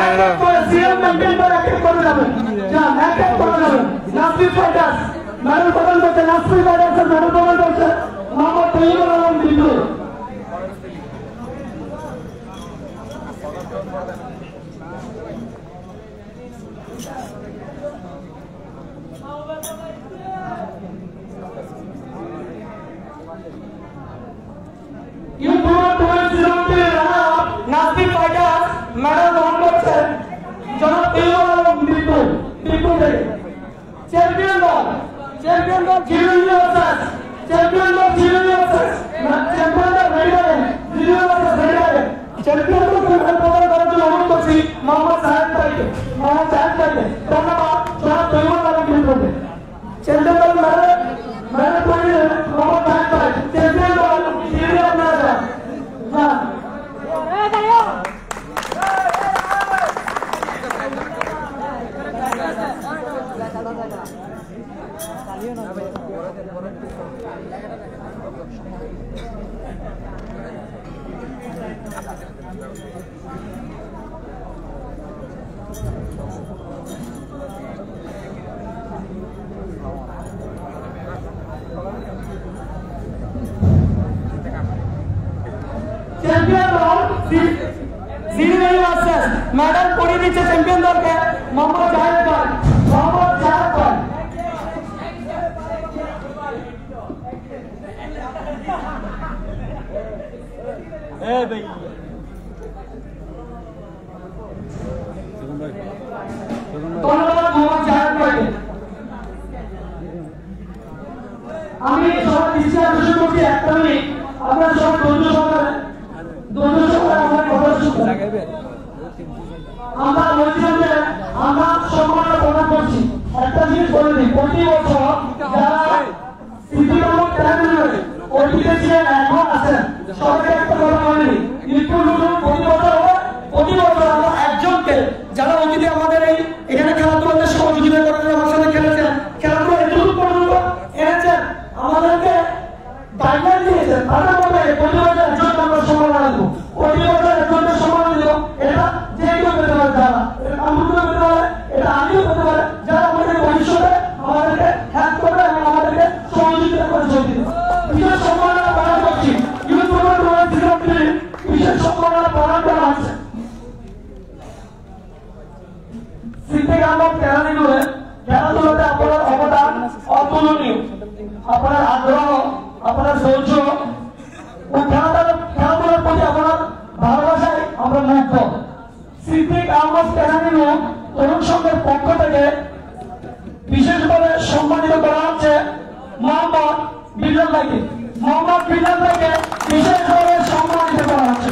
মেডেল প্রদান করছে নাজমির ফাইটার্সের মেডেল প্রদান করছে মোহাম্মদ मैडम पढ़ी नीचे चैंपियन दल के मोहम्मद जाहिद भाई আমি সবাই দৃষ্টি আকর্ষণ করছি একটা মিনিট আপনারা সবাই ধৈর্য সহকারে আমার কথা শুনুন আমরা বলছিলাম যে আমরা সম্মানটা প্রদান করছি একটা জিনিস বলে দিই প্রতি বছর যারা সিদ্ধিকর্ম ট্যালেন্ট ওইদিকে ছিলেন এখন আছেন সবাইকে একটা কথা বলে দিই প্রতি বছর আমরা একজনকে যারা অতীতে আমাদের এই এখানে খেলাধুলাতে সহযোগিতা করেন আমার সাথে খেলেছেন খেলাধুলা এতটুকু পর্যন্ত এনেছেন আমাদেরকে গাইডলাইন দিয়েছেন তাদের মধ্যে প্রতি বছর একজনকে আমরা সম্মান রাখবো প্রতি বছর একজনকে সম্মান দিব এটা যে কেউ পেতে পারে যারা এটা কামরুলও পেতে পারে এটা আমিও পেতে পারে যারা আমাদের ভবিষ্যতে আমাদেরকে হ্যাক করবে এবং আমাদেরকে সহযোগিতা করে চলতে বিশেষ সম্মাননা প্রদান করছি ইউথ প্রোগ্রাম বিশেষ সম্মাননা প্রদান করা হচ্ছে সিদ্দিক আহমদ কেরানি বলে খেলাধুলাতে আপনার অবদান অতুলনীয় আপনার আগ্রহ আপনার ধৈর্য ও খেলাধুলার প্রতি আপনার ভালোবাসায় আমরা মুগ্ধ সিদ্দিক আহমদ কেরানি তরুণ সংঘের পক্ষ থেকে বিশেষভাবে সম্মানিত করা হচ্ছে মোহাম্মদ বিল্লাল ভাইকে বিশেষভাবে সম্মানিত করা হচ্ছে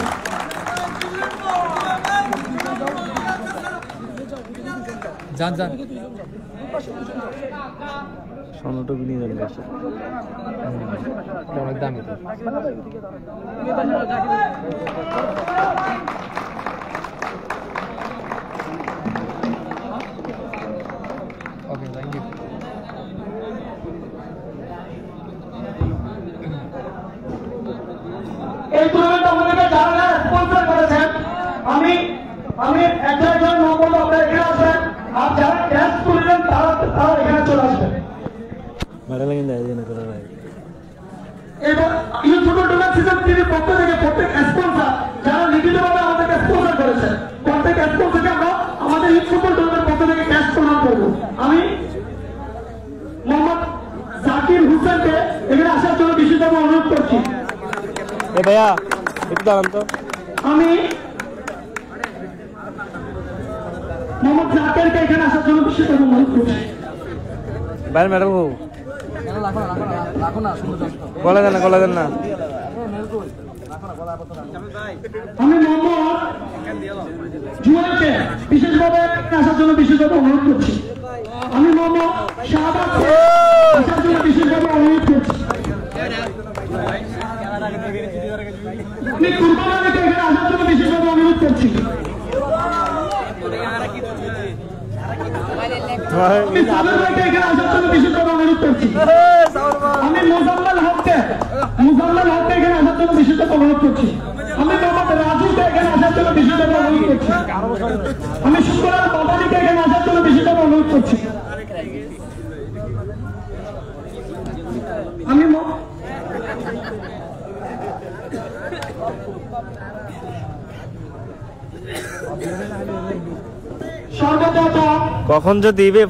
যান স্বর্ণটুকু নিয়ে যাবে অনেক দামি তো ওকে থ্যাংক ইউ এই টুর্নামেন্ট আমাদেরকে যারা স্পন্সর করেছেন আমি একজন নম্বর আপনারা এখানে আসবেন আর যারা ক্যাশ তুলবেন তারা এখানে চলে আসবেন মেডেল কিন্তু আয়োজন করা হয় এবার ইউথ ফুটবল টুর্নামেন্ট সিজন 3 এর পক্ষ থেকে প্রত্যেক স্পন্সর যারা লিখিতভাবে আমাদেরকে স্পন্সর করেছেন প্রত্যেক স্পন্সরকে আমরা আমাদের ইউথ ফুটবল টুর্নামেন্টের পক্ষ থেকে ক্যাশ প্রদান করব আমি মোহাম্মদ জাকির হোসেনকে এখানে আসার জন্য বিশেষভাবে অনুরোধ করছি এ ভাইয়া একটু দাঁড়ান তো আমি মোহাম্মদ জাকিরকে এখানে আসার জন্য বিশেষভাবে অনুরোধ করছি বাইরে ম্যাডাম হো গলা দেন না আমি মোহাম্মদ জুয়েলকে বিশেষভাবে আসার জন্য বিশেষভাবে অনুরোধ করছি আমি মোহাম্মদ শাহবাজকে আসার জন্য বিশেষভাবে অনুরোধ করছি আমি কুরবানিকে এখানে আসার জন্য বিশেষভাবে অনুরোধ করছি আমি সাবের ভাইকে এখানে আসার জন্য বিশেষভাবে অনুরোধ করছি আমি মোজাম্মেল হককে এখানে আসার জন্য বিশেষভাবে অনুরোধ করছি আমি মোহাম্মদ রাজুকে এখানে আসার জন্য বিশেষভাবে অনুরোধ করছি আমি শুক্রবার বাবালিকে এখানে আসার জন্য বিশেষভাবে অনুরোধ করছি আমি সর্বপ্রথম কখন যে দিবে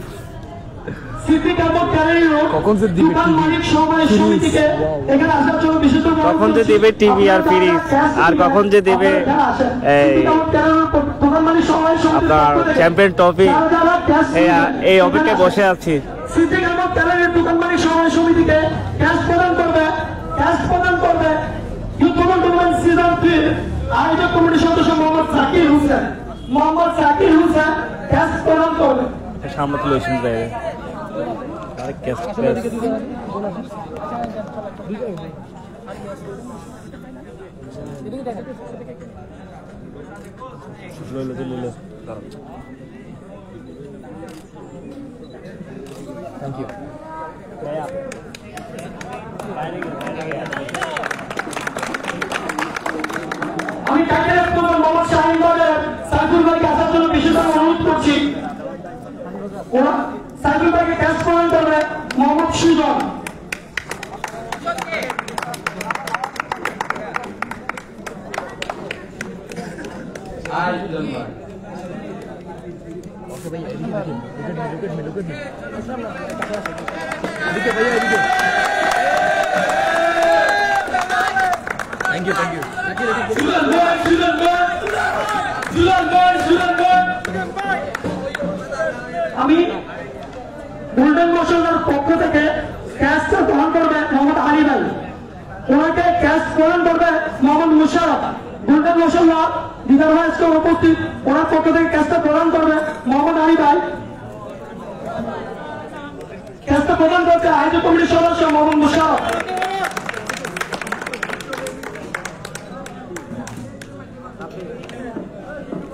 কখন যে দেবে টিভি আর ফ্রিজ আর কখন যে দেবে আপনার চ্যাম্পিয়ন ট্রফি এই অপেক্ষায় বসে আছি দোকান মালিক সমবায় সমিতিকে ক্যাশ প্রদান করবে সিজন 3 আয়োজক কমিটির সদস্য মোহাম্মদ জাকির হোসেন ক্যাশ প্রদান করবে সামনে লইছেন যায় আরে ক্যাশ লইলো থ্যাংক ইউ আমি কাকে মোহাম্মদ আর দুজন ভাই Thank you. আমি গোল্ডেন মোশনের পক্ষ থেকে ক্যাশটা গ্রহণ করবে মোহাম্মদ আলী ভাই, ওনাকে ক্যাশ প্রদান করবে মোহাম্মদ মুশারফ। গোল্ডেন মোশন দিদার ভাই আজকে উপস্থিত, ওনার পক্ষ থেকে ক্যাশটা প্রদান করবে মোহাম্মদ আলী ভাই। ক্যাশটা প্রদান করছে আয়োজক কমিটির সদস্য মোহাম্মদ মুশারফ।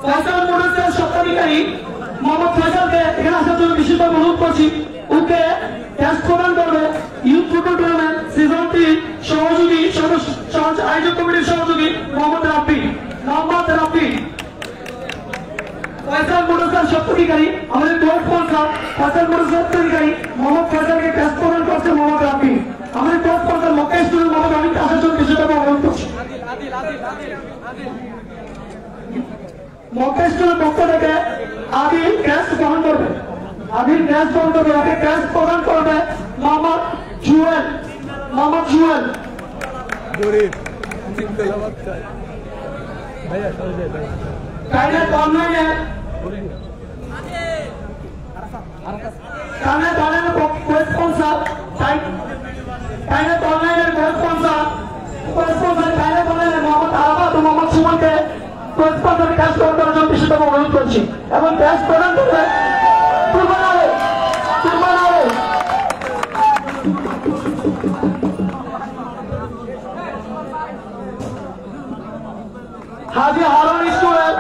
ফয়সাল মোটরসের স্বত্বাধিকারী মোহাম্মদ ফয়সালকে এখানে আসার জন্য বিশেষভাবে অনুরোধ করছি। ওকে ক্যাশ প্রদান করবে ইউথ ফুটবল টুর্নামেন্ট সিজন 3 সহযোগী সদস্য আয়োজক কমিটির সহযোগী মোহাম্মদ রাব্বি। ফয়সাল মোটরসের স্বত্বাধিকারী আমাদের কোর্ট স্পন্সর ফয়সাল মোটরসের স্বত্বাধিকারী মোহাম্মদ ফয়সালকে ক্যাশ প্রদান করছে মোহাম্মদ রাব্বি। আমাদের court sponsor Mecca student Mohammad আমিনকে আসার জন্য বিশেষভাবে অনুরোধ করছি। মক্কা স্টুডেন্ট পক্ষ থেকে আদিল ক্যাশ গ্রহণ করবে, ওকে ক্যাশ প্রদান করবে মোহাম্মদ জুয়েল। কাইনাত অনলাইনের স্পন্সর কাইনাত অনলাইনের মোহাম্মদ আরাফাত ও মোহাম্মদ সুমনকে ক্যাশ প্রদান করার জন্য বিশেষভাবে অনুরোধ করছি এবং ক্যাশ প্রদান করবে হাজি হারুন স্কুলের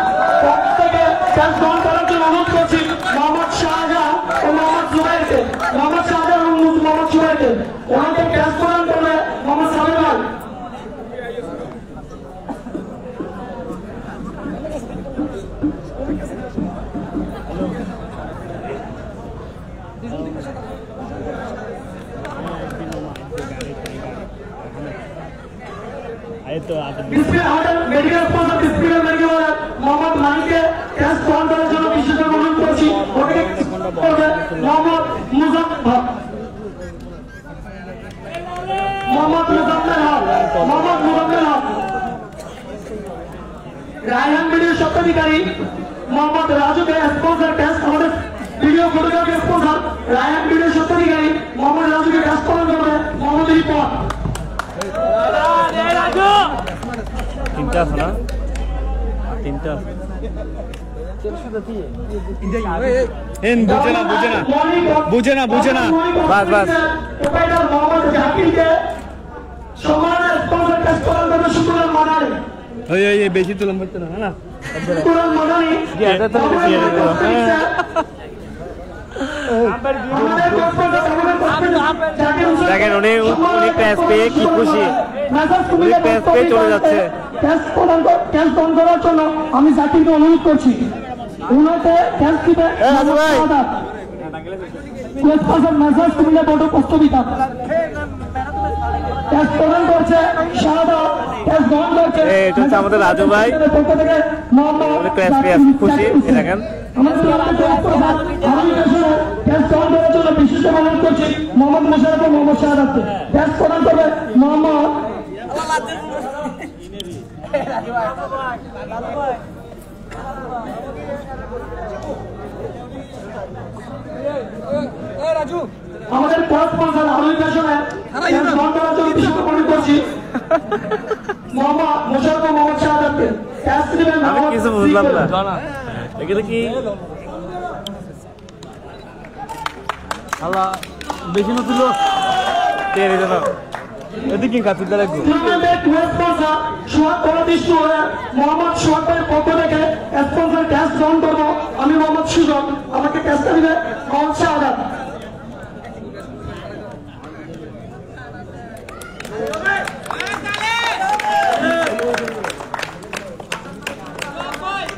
পক্ষ থেকে ক্যাশ গ্রহণ করার জন্য অনুরোধ করছি মোহাম্মদ শাহজাহান ও মোহাম্মদ জুবাইরকে। ওনাকে ক্যাশ প্রদান করবে মোহাম্মদ সামির ভাই। Medical sponsor disciplinary medical Mohammad মানিককে ক্যাশ প্রদান করার জন্য বিশেষভাবে অনুরোধ করছি। ওকে করবে মোহাম্মদ মুজাফফর হক। রায়হান ভিডিওর স্বত্বাধিকারী মোহাম্মদ রাজুকে স্পন্সর ক্যাশ আমাদের ভিডিও ফটোগ্রাফি স্পন্সর রায়হান ভিডিওর স্বত্বাধিকারী মোহাম্মদ রাজুকে ক্যাশ প্রদান করবে মোহাম্মদ রিপন। তিনটা আছে না? তিনটা বুঝে না বাস মোহাম্মদ জাকিরকে সম্মানের স্পন্সর ক্যাশ প্রদান করবে শুক্রবার মানালি। বেশি তো লম্বা তো না শুক্রবার মানালি দেখেন উনি ক্যাশ পেয়ে কি খুশি, উনি ক্যাশ পেয়ে চলে যাচ্ছে। ক্যাশ প্রদান করার জন্য আমি জাকিরকে অনুরোধ করছি, উনাকে ক্যাশ দিবে মেসাজ কুমিল্লা বোর্ড প্রস্তাবিতা ক্যাশ প্রদান করছে শাহাদা। ক্যাশ গ্রহণ করছে এটা হচ্ছে আমাদের রাজু ভাই, পক্ষ থেকে মোহাম্মদ ক্যাশ পেয়ে খুশি। দেখেন ক্যাশ গ্রহণ করার জন্য বিশেষভাবে অনুরোধ করছি মোহাম্মদ মুশারফ ও মোহাম্মদ শাহাদাতকে। ক্যাশ প্রদান করবে মোহাম্মদ আমাদের কোর্ট স্পন্সর আরুল ফ্যাশনে ক্যাশ গ্রহণ করার জন্য বিশেষভাবে অনুরোধ করছি মোহাম্মদ মুশারফ ও মোহাম্মদ শাহাদাতকে। ক্যাশ দিবেন আমি কিছু বুঝলাম না এখানে কি আল্লাহ বেশি নতুন তেরে জানো এদিকে কাতুদা লাগবে। টুর্নামেন্টের কোর্ট স্পন্সর সোহাগ পরদেশ মোহাম্মদ সোহাগের পক্ষ থেকে স্পন্সর ক্যাশ গ্রহণ করবো আমি মোহাম্মদ সুজন। আমাকে ক্যাশটা দিবে মোহাম্মদ শাহাদাত।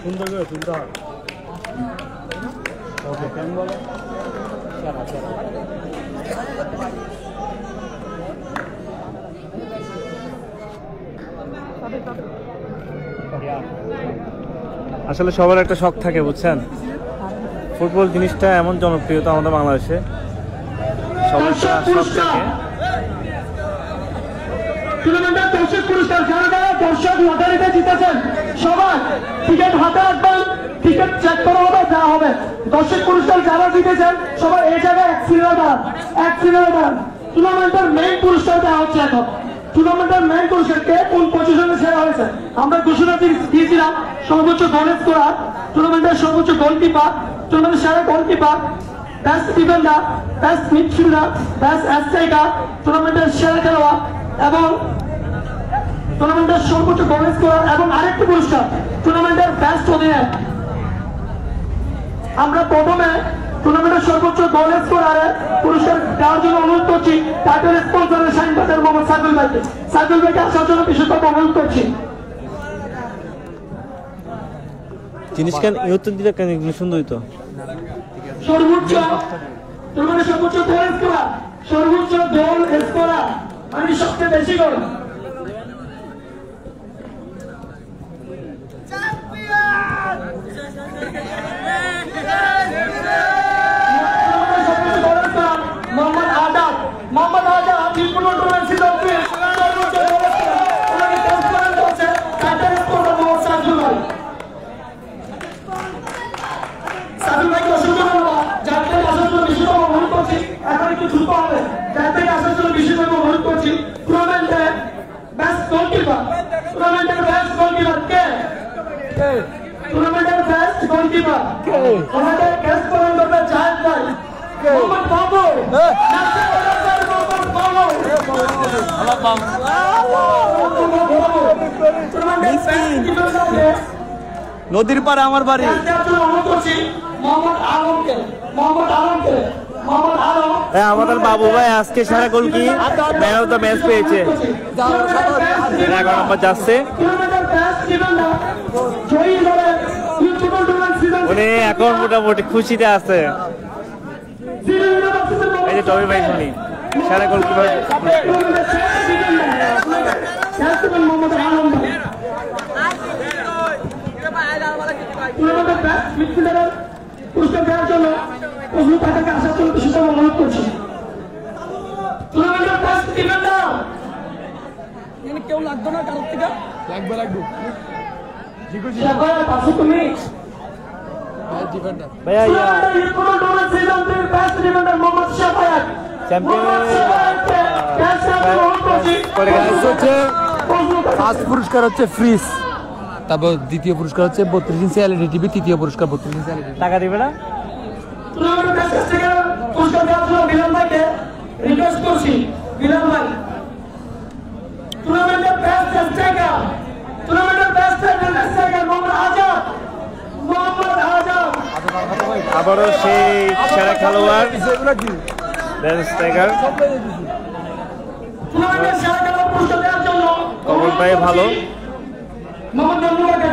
সুন্দর করে তুলতে হয়। ওকে কেমন বলো আসলে সবার একটা শখ থাকে বুঝছেন, ফুটবল জিনিসটা এমন জনপ্রিয়তা আমাদের বাংলাদেশে, সবার একটা শখ থাকে। টুর্নামেন্টের দর্শক পুরস্কার যারা যারা দর্শক লটারিতে জিতেছেন সবাই টিকিট হাতে রাখবেন, টিকিট চেক করা হবে, দেওয়া হবে। দর্শক পুরস্কার যারা জিতেছেন সবাই এই জায়গায় এক সিরিয়াল দাঁড়ান। টুর্নামেন্টের মেইন পুরস্কার দেওয়া হচ্ছে এখন। টুর্নামেন্টের মেইন পুরস্কার কে কোন পজিশনে সেরা হয়েছে আমরা ঘোষণা দিয়েছিলাম। সর্বোচ্চ গোল স্কোরার, টুর্নামেন্টের সর্বোচ্চ গোলকিপার, টুর্নামেন্টের সেরা goalkeeper, best defender, best midfielder, best striker, টুর্নামেন্টের সেরা খেলোয়াড় এবং টুর্নামেন্টের সর্বোচ্চ গোল স্কোরার এবং আরেকটি পুরস্কার টুর্নামেন্টের বেস্ট অধিনায়ক। আমরা প্রথমে টুর্নামেন্টের সর্বোচ্চ গোল স্কোরারের পুরস্কার দেওয়ার জন্য অনুরোধ করছি টাইটেল স্পন্সরের সাইনবাজার মোহাম্মদ সাইদুল ভাইকে আসার জন্য বিশেষভাবে অনুরোধ করছি। জিনিসখান ইউটিউব দিলে কেন সুন্দরই তো। সর্বোচ্চ টুর্নামেন্টের সর্বোচ্চ গোল স্কোরার, সর্বোচ্চ গোল স্কোরার মানে সবচেয়ে বেশি goal Mohammad Azad football tournament season 3 সর্বোচ্চ গোল স্কোরার ওনাকে ট্রান্সফার করছে টাইটেল স্পন্সর মোহাম্মদ সাইদুল ভাই। সাইদুল ভাইকে অসংখ্য ধন্যবাদ। যাতে আসার জন্য বিশেষভাবে অনুরোধ করছি, এখন একটু দ্রুত হবে, যাতে আসার জন্য বিশেষভাবে অনুরোধ করছি। টুর্নামেন্টের বেস্ট গোলকিপার, টুর্নামেন্টের বেস্ট গোলকিপার কে? টুর্নামেন্টের বেস্ট গোলকিপার আমাদের ক্যাচ করার করবে জায়েদ ভাই মোহাম্মদ বাবু। নদীর পাড়ে আমার বাড়ি। হ্যাঁ, আমাদের বাবু ভাই আজকে সারা গোল কি ম্যান অফ দ্য ম্যাচ পেয়েছে। 11 নম্বর যাচ্ছে, উনি এখন মোটামুটি খুশিতে আছে। এই যে টমি ভাই শুনি সারা গোল কিভাবে পুরস্কার দেওয়ার জন্য আসার জন্য বিশেষভাবে অনুরোধ করছি। টুর্নামেন্টের বেস্ট ডিফেন্ডার কেউ লাগতো না কারোর থেকে লাগবে তুমি ভাইয়া ফার্স্ট পুরস্কার হচ্ছে ফ্রিজ, তারপর দ্বিতীয় পুরস্কার হচ্ছে 32 ইঞ্চি এলইডি টিভি, তৃতীয় পুরস্কার 32 ইঞ্চি এলইডি। টাকা দিবে না? পুরস্কার দেওয়ার জন্য বিলাল ভাইকে রিকোয়েস্ট করছি। বিলাল ভাই টুর্নামেন্টের বেস্ট স্ট্রাইকার, টুর্নামেন্টের বেস্ট স্ট্রাইকার মোহাম্মদ আজাদ। আবারও সেই সেরা খেলোয়াড় বেস্ট স্ট্রাইকার টুর্নামেন্টের সেরা খেলোয়াড় পুরস্কার দেওয়ার জন্য কমল ভাই ভালো। মোহাম্মদ নান্নুবাকে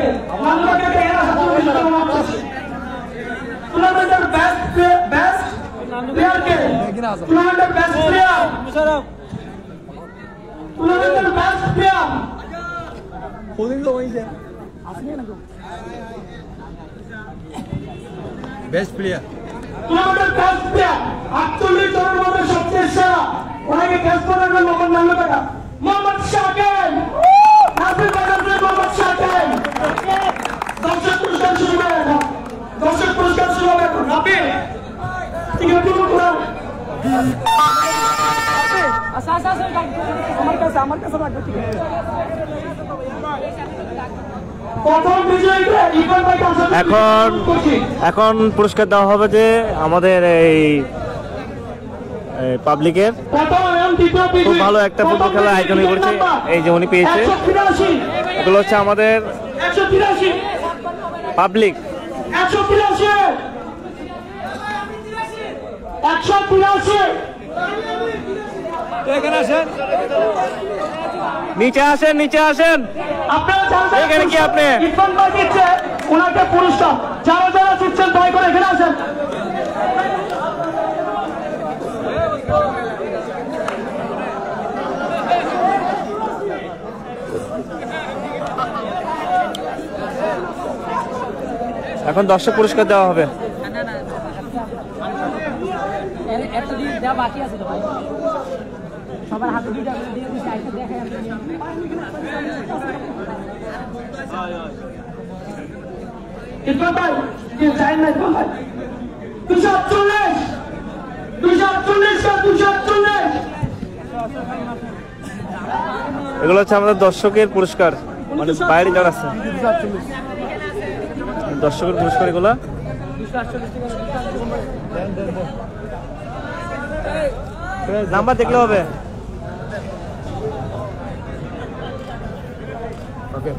এর আসার জন্য বিশেষভাবে অনুরোধ করছি। টুর্নামেন্টের বেস্ট প্লেয়ার কে? টুর্নামেন্টের বেস্ট প্লেয়ার, টুর্নামেন্টের বেস্ট প্লেয়ার বেস্ট প্লেয়ার, টুর্নামেন্টের বেস্ট প্লেয়ার 48 জনের মধ্যে সবচেয়ে সেরা ওনাকে ক্যাচ করার জন্য মোহাম্মদ নান্নুবাকা মোহাম্মদ শাকিল নাসির বাজার মোহাম্মদ শাকিল। দর্শক পুরস্কার শুরু হবে এখন, দর্শক পুরস্কার শুরু হবে এখন। রাবি ঠিক আছে পুরো আমার কাছে লাগবে ঠিক আছে। এখন পুরস্কার দেওয়া হবে যে আমাদের এই পাবলিকের খুব ভালো একটা ফুটবল খেলার আয়োজন করেছে, এই যে উনি পেয়েছে। এগুলো হচ্ছে আমাদের পাবলিক। নিচে আসেন এখানে কি আপনি ওনাকে পুরস্কার যারা যারা জিতছেন দয়া করে এখানে আসেন। এখন দর্শক পুরস্কার দেওয়া হবে। একটা দিয়ে দেওয়া বাকি আছে তো ভাই, সবার হাতে দুইটা করে দিয়ে দিচ্ছি, একটা দেখাই আমি। ইরফান ভাই কি চাই না ইরফান ভাই 248 248 এগুলো হচ্ছে আমাদের দর্শকের পুরস্কার, মানে বাইরে যারা আছে দর্শকের পুরস্কার এগুলো। নাম্বার দেখলে হবে।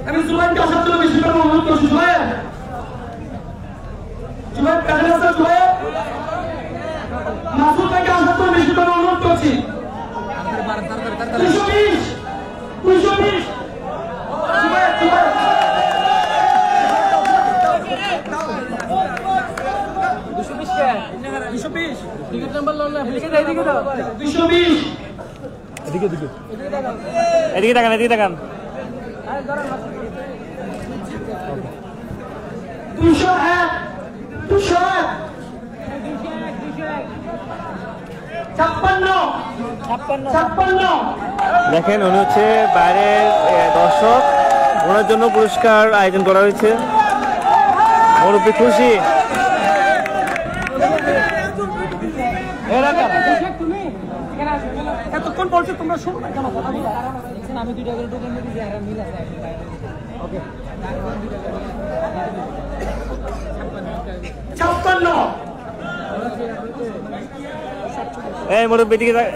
আমি জুবাইরকে আসার জন্য বেশি করে অনুরোধ করছি। জুবাইর কাছে আসো। জুবাইর মাসুদ ভাইকে আসার জন্য বেশি করে অনুরোধ করছি। 220 জুবাইর টিকিট নাম্বার লো না, এদিকে দাও 220 এদিকে এদিকে এদিকে তাকান, এদিকে তাকান। 201 56 দেখেন উনি হচ্ছে বাইরের দর্শক, ওনার জন্য পুরস্কার আয়োজন করা হয়েছে। মুরব্বি খুশি। তুমি এতক্ষণ বলছো তোমরা শুনো না কেন কথা বলো? আমি দুইটা করে টোকেন দিয়ে দিছি, আর মিল আছে। ওকে 56 এই মুরব্বি এদিকে তাকান।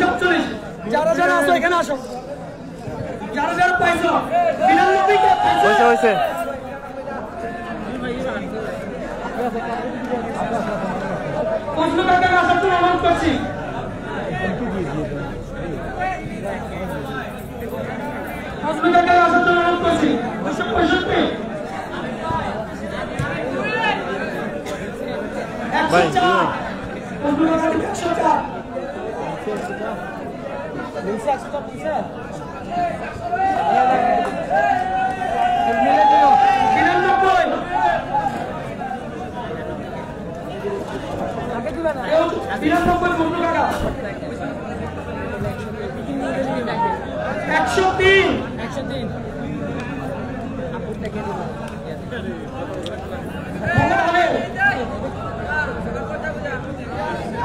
56 যারা যারা আসো এখানে আসো, যারা যারা পাইছো 99 কে পাইছো হয়েছে প্রশ্ন কাকে আসার জন্য অনুরোধ করছি। প্রশ্ন কাকে আসার জন্য অনুরোধ করছি। 265 ভাই 104 প্রশ্ন কাকে 104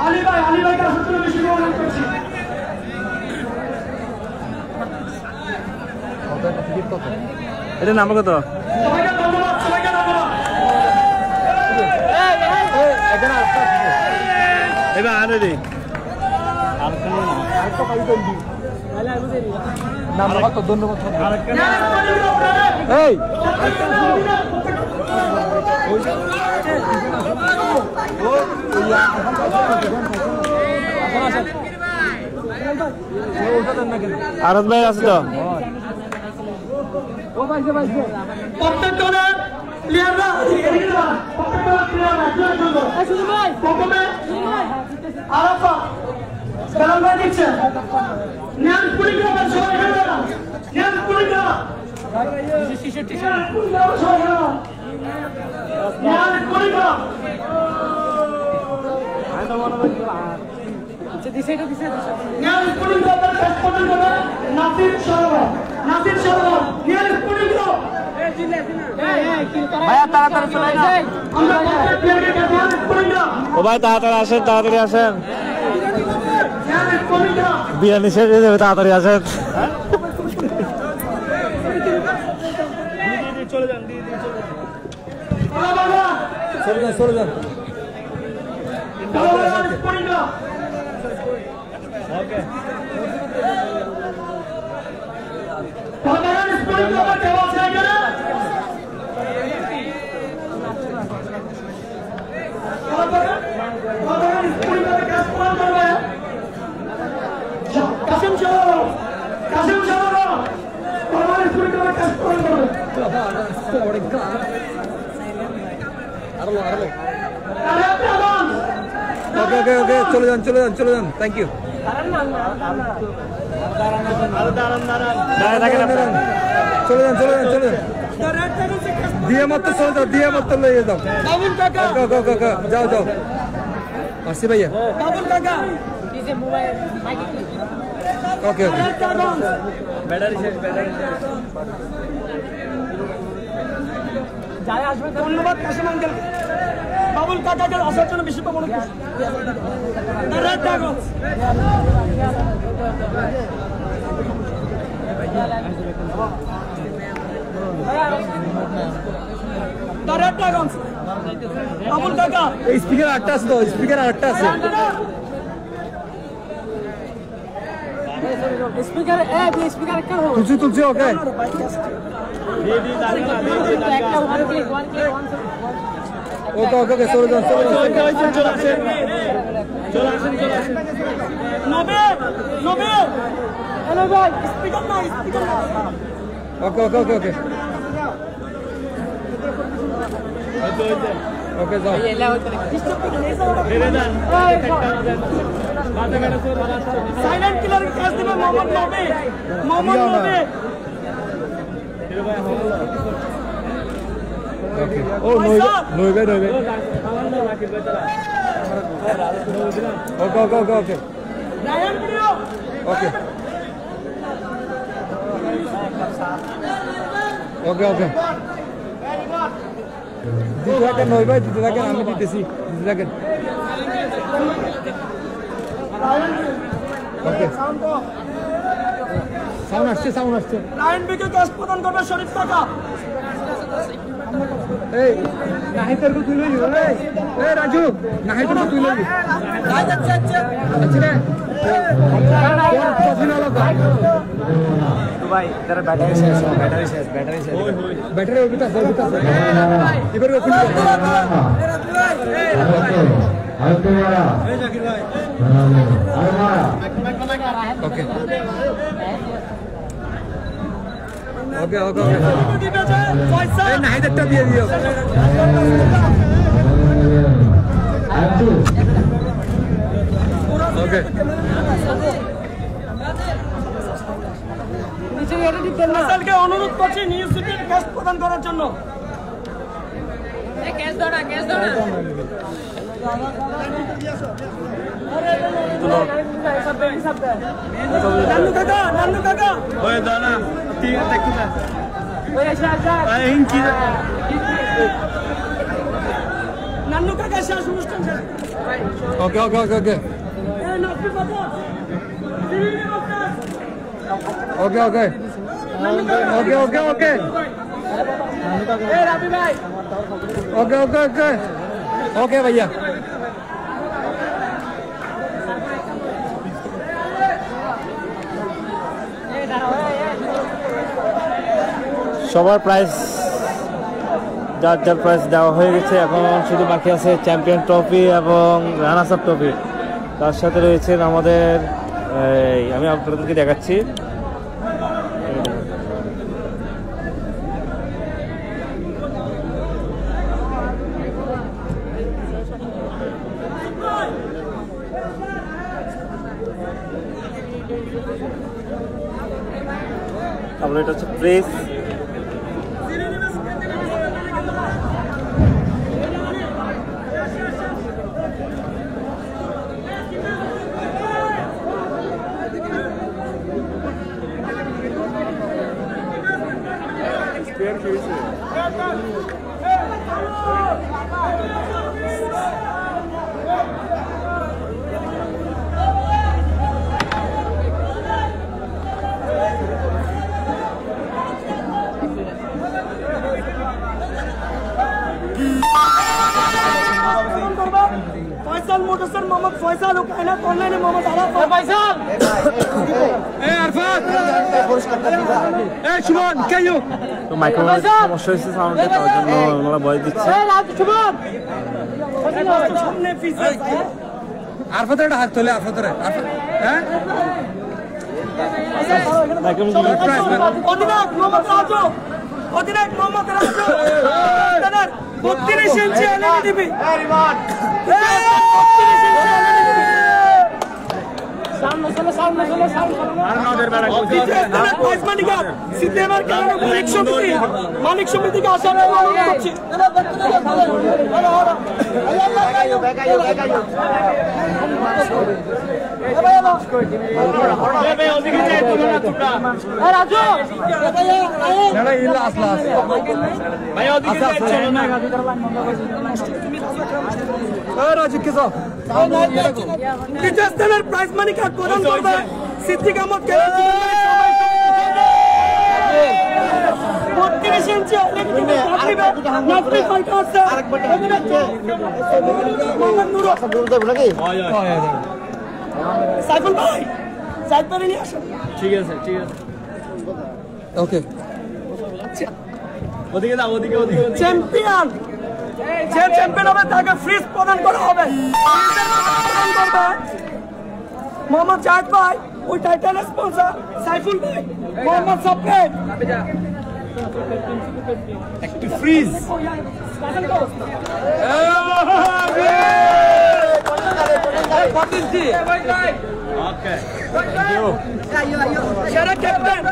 আলী ভাই কাছে তুলে বেশি অনুরোধ করছি। এটা নাম্বার কত? সবাইকে ধন্যবাদ। এবার আরে রে নাম্বার কত? ধন্যবাদ। এই আরত ভাই আছে তো? প্রত্যেক দলের প্লেয়াররা প্রথমে আরাফা বেলাল ভাই দিচ্ছেন। নিয়াজ কুড়িগ্রামের সবাই খেলে না, নিয়াজ কুড়িগ্রাম নিয়াজ কুড়িগ্রাম নিয়াজ কুড়িগ্রামের শেষ পর্যন্ত নাসির সরোবর নিয়াজ কুড়িগ্রাম। ভাইয়া তাড়াতাড়ি চলে যাই। আমরা প্রত্যেক প্লেয়ারকে নিয়াজ কুড়িগ্রাম ও ভাই তাড়াতাড়ি আসেন, তাড়াতাড়ি আসেন, নিয়াজ কুড়িগ্রাম। বিরিয়ানি শেষ হয়ে যাবে, তাড়াতাড়ি আসেন। চলে যান। ওকে চলে যান। Thank you. চলে যান চলে যান চলে যান দিয়ে মাত্র চলে যাও দিয়ে মাত্র লইয়ে যাও যাও যাও আসি ভাইয়া ওকে ওকে ব্যাটারি শেষ যারা আসবে ধন্যবাদ কাশিম আঙ্কেল বাবুল কাকাকে আসার জন্য বেশি পাবো বাবুল কাকা স্পিকার আটটা আছে তো স্পিকার আটটা আছে স্পিকার স্পিকার একটা হোক তুলছি ওকে ওকে ওকে চলে যান চলে আসেন ওকে ওকে ওকে ওকে ওকে যাও সাইলেন্ট কিলার কাজ দিবে মোহাম্মদ নবী ওকে ও নইবে ওকে okay okay okay okay okay ওকে দিতে থাকেন নইবে দিতে থাকেন আমি দিতেছি দিতে থাকেন ওকে সাউন্ড আসছে লাইন বিকে ক্যাশ প্রদান করবে শরীফ কাকা এই নাহিতের কো তুই লইলি রে এই রাজু নাহিতের কো তুই লইলি আচ্ছা রে কফি না লাগা তো ভাই তার ব্যাটারি শেষ ব্যাটারি ওবিটা এবার কফি ওকে ওকে ওকে এই নাহিদেরটা দিয়ে দিও ওকে নাসালকে অনুরোধ করছি নিউজ সিটির ক্যাশ প্রদান করার জন্য ক্যাশ দাও না নান্নু কাকা ওই দাও না ঠিক দেখো না নান্নু কাকা শেষ অনুষ্ঠান শেষ okay okay okay okay okay okay okay okay okay okay okay okay okay भैया সবার প্রাইজ যার প্রাইজ দেওয়া হয়ে গেছে এখন শুধু বাকি আছে চ্যাম্পিয়ন ট্রফি এবং রানার্স আপ ট্রফি তার সাথে রয়েছেন আমাদের আমি আপনাদেরকে দেখাচ্ছি তারপরে এটা হচ্ছে প্রেস फैसल मोटरसर मोहम्मद फैसल कायनात ऑनलाइन मोहम्मद आला फैसल ए अरफात ए शुभन कायो তো মাইক্রোফোনের সমস্যা হয়েছে সাউন্ডে তার জন্য ওনারা ভয়েস দিচ্ছে शुभम सामने फैसल अरफात हाथ তোলে अरफात হ্যাঁ অধিনায়ক মোহাম্মদ রাজু অধিনায়ক Mohammad Raju 32 inch LED TV মালিক সমিতিকে আসার অনুরোধ করছি। প্রাইজ মানি কার্ড প্রদান করবে সিদ্দিক আহমদ সাইফুল ভাই সাইড করে নিয়ে আসুন। ঠিক আছে ওকে ওদিকে দাও ওদিকে চ্যাম্পিয়ন যে চ্যাম্পিয়ন হবে তাকে ফ্রিজ প্রদান করা হবে। মোহাম্মদ জাহিদ ভাই ওই টাইটেল স্পন্সর সাইফুল ভাই মোহাম্মদ সাব্বির একটু ফ্রিজ সেরা ক্যাপ্টেন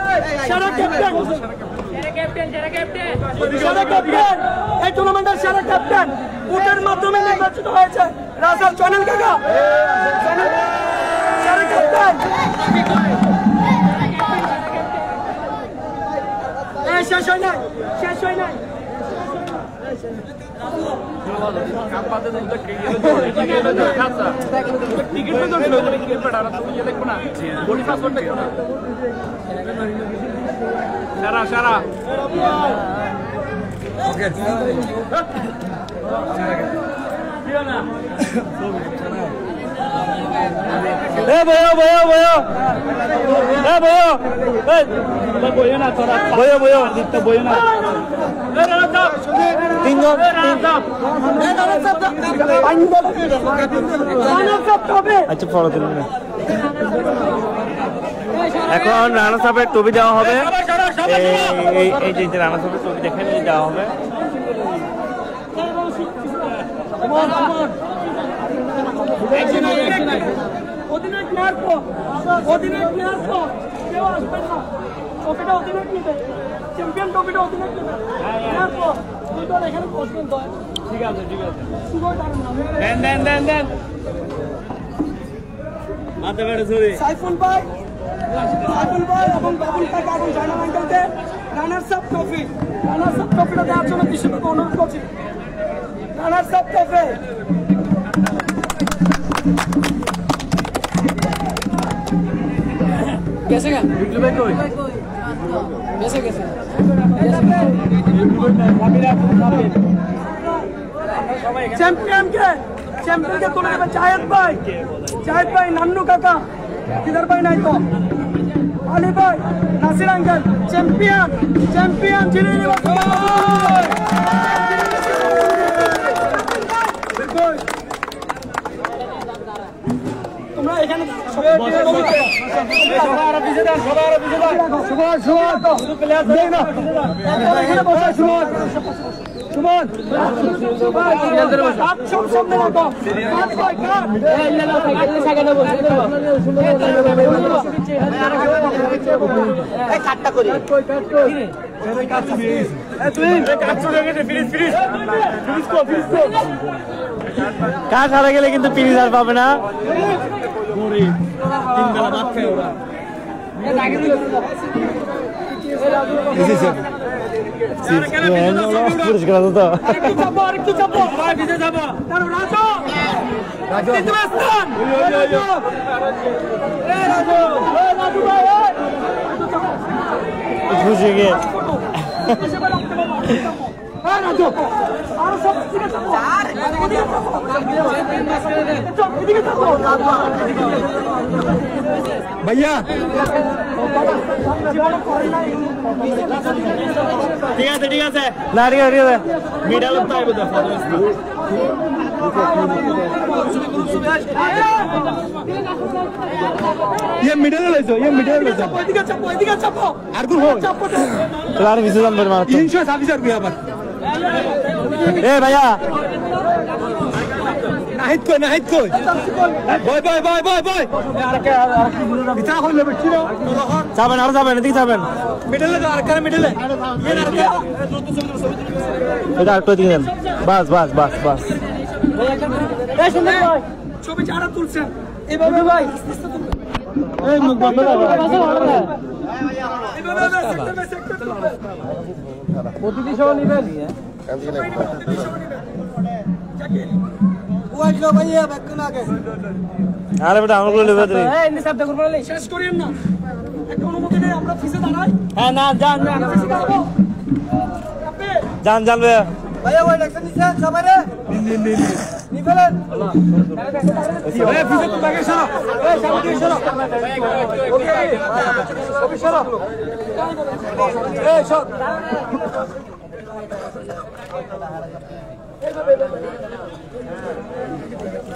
এই টুর্নামেন্টের সেরা ক্যাপ্টেন ভোটের মাধ্যমে নির্বাচিত হয়েছে রাসেল চ্যানেল কাকা সেরা ক্যাপ্টেন। শেষ হয় নাই সারা ওকে আচ্ছা পরে দিন এখন রানা সাহেবের টবি দেওয়া হবে। এই যে রানা সাহেবের টবি দেখে দেওয়া হবে। অধিনায়ক নেওয়ার পর কেউ আসবেন না, ট্রফিটা অধিনায়ক নেবে, চ্যাম্পিয়ন ট্রফিটা অধিনায়ক নেবে। নেওয়ার পর দুই দল এখানে বসবেন। ঠিক আছে দেন সাইফুল ভাই এবং বাবুল কাকা এবং জানাম আঙ্কেলকে রানার্স আপ ট্রফিটা দেওয়ার জন্য বিশেষভাবে অনুরোধ করছি। রানার্স আপ ট্রফি कैसे का कैसे चैंपियन के तुले में जाहिद भाई नन्नू काका किधर भाई नहीं तो अली भाई नासिर अंकल चैंपियन जिले তোমরা এখানে কাজ হারা গেলে কিন্তু পিরিজ আর পাবে না। পুরস্কার তো খুশি গিয়ে भैया ঠিক আছে না ঠিক আছে মিডল তো আইবো দা ये मिडल ले जाओ ওইদিকে চাপো আর কোন হয় তোর বিশে নাম্বার মার 327 रुपया पर ए भैया নাহিদ কই বয় যাবেন আর যাবেন এদিকে যাবেন মিডলে আরেকটা মিডলে এটা একটু দিকে যান বাস ছবি যারা তুলছেন এভাবে ভাই এই মুখ বন্ধ করো প্রতিটি সহ নিবেন আরে বেটা আমগুলো নেবে তুমি শেষ করিয়েন না একটা অনুমতি নেই আমরা ফিসে দাঁড়াই হ্যাঁ না যান যান ভাইয়া ভাইয়া ওই দেখছেন নিছেন সবারে নি ফেলেন ফিসে তো ব্যাগে সরো সামনে সরো ওকে সরো সর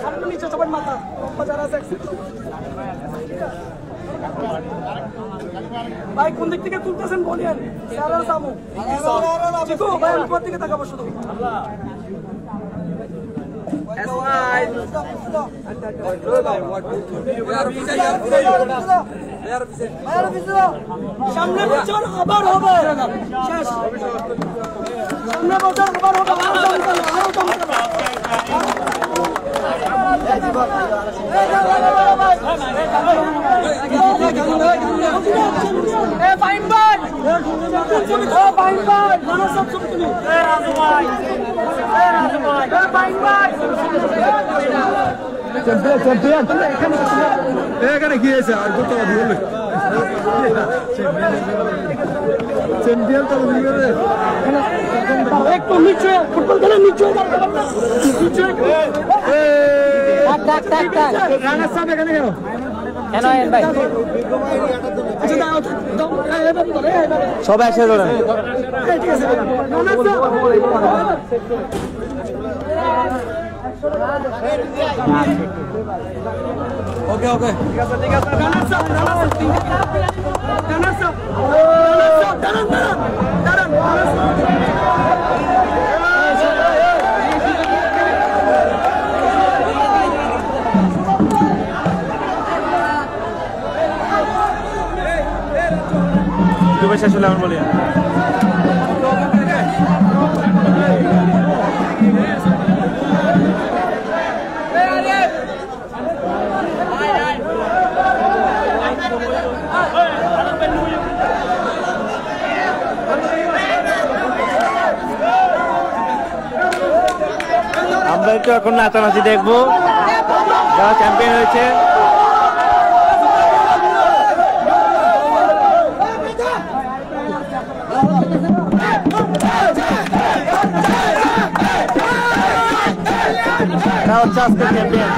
আপনি নিচে সবার মাথা বাজার আছে ভাই কোন দিক থেকে তুলতেছেন বলেন সারা সামু চিকু ভাই আমি কোন দিকে তাকাবো শুধু সামনে বছর আবার হবে শেষ সামনে বছর আবার হবে ফাইন ভাই ফাইন ভাই মানুষ সব ছবি তুলি রাজু ভাই ফাইন ভাই এখানে কি আছে আর কত দিল চ্যাম্পিয়ন তো দিবে একটু নিচে ফুটবল খেলে নিচে টাক রানা সাহেব এখানে কেন কেন ভাই সবাই একসাথে ধরেন ঠিক আছে ওকে ঠিক আছে রানা শেষ হলে আমার বলি আমরা একটু এখন নাচানাচি দেখবো যারা চ্যাম্পিয়ন হয়েছে Now just the champion.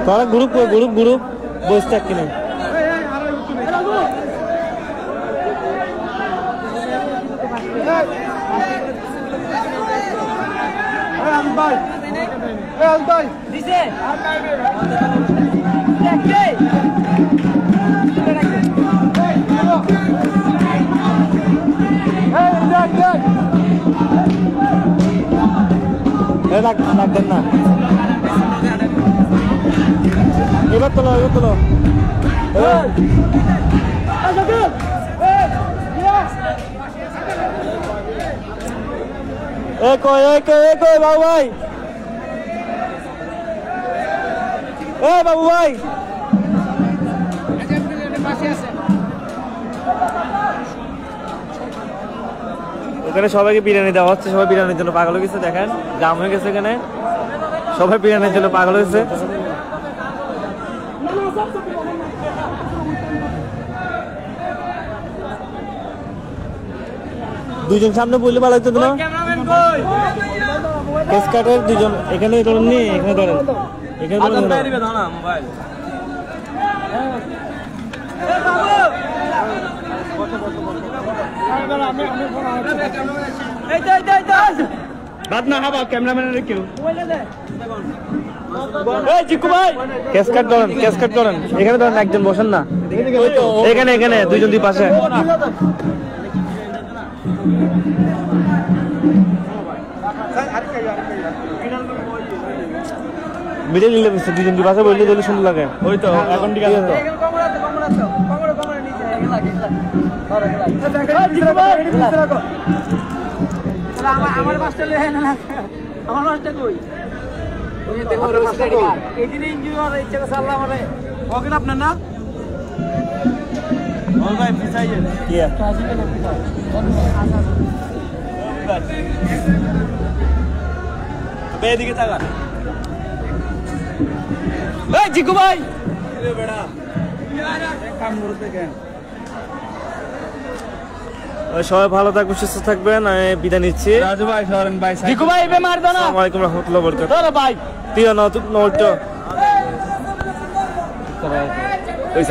Para grup bos tak kini. Dice. Nak na. Ibat tolo. Eko, babu bhai. Babu bhai. এখানে সবাইকে বিরিয়ানি দেওয়া হচ্ছে, সবাই বিরিয়ানির জন্য পাগল হয়ে গেছে। দেখেন জাম হয়ে গেছে, এখানে সবাই বিরিয়ানির জন্য পাগল হয়েছে। দুজন সামনে বললে ভালো হতো না। কেস কাটের দুজন এখানে ধরেন নি, এখানে ধরেন, এখানে ধরেন। বাদ না হাবা ক্যামেরাম্যানের কেউ ক্যাসকাট করেন এখানে ধরেন একজন বসেন না এখানে দুইজন দুই পাশে মিডিল নিলে দুইজন দুই পাশে বললে দিলে সুন্দর লাগে ওই তো এখন ঠিক আছে আমার মাস্টার কই এদিনে ইঞ্জিন মারা ইচ্ছা করে সাল্লাহ মারে ওকে আপনার না ও ভাই পিছাইয়ে এদিকে তাকান এই জিকু ভাই বেড়া কাম করতে কেন সবাই ভালো থাকবেন সুস্থ থাকবেন আমি বিদায় নিচ্ছি রাজু ভাই সরেন ভাই জিকু ভাই এবে মার দাও না আসসালামু আলাইকুম রাহমাতুল্লাহি ওয়া বারাকাতুহু ধরো ভাই তুই না তুই নোট ওই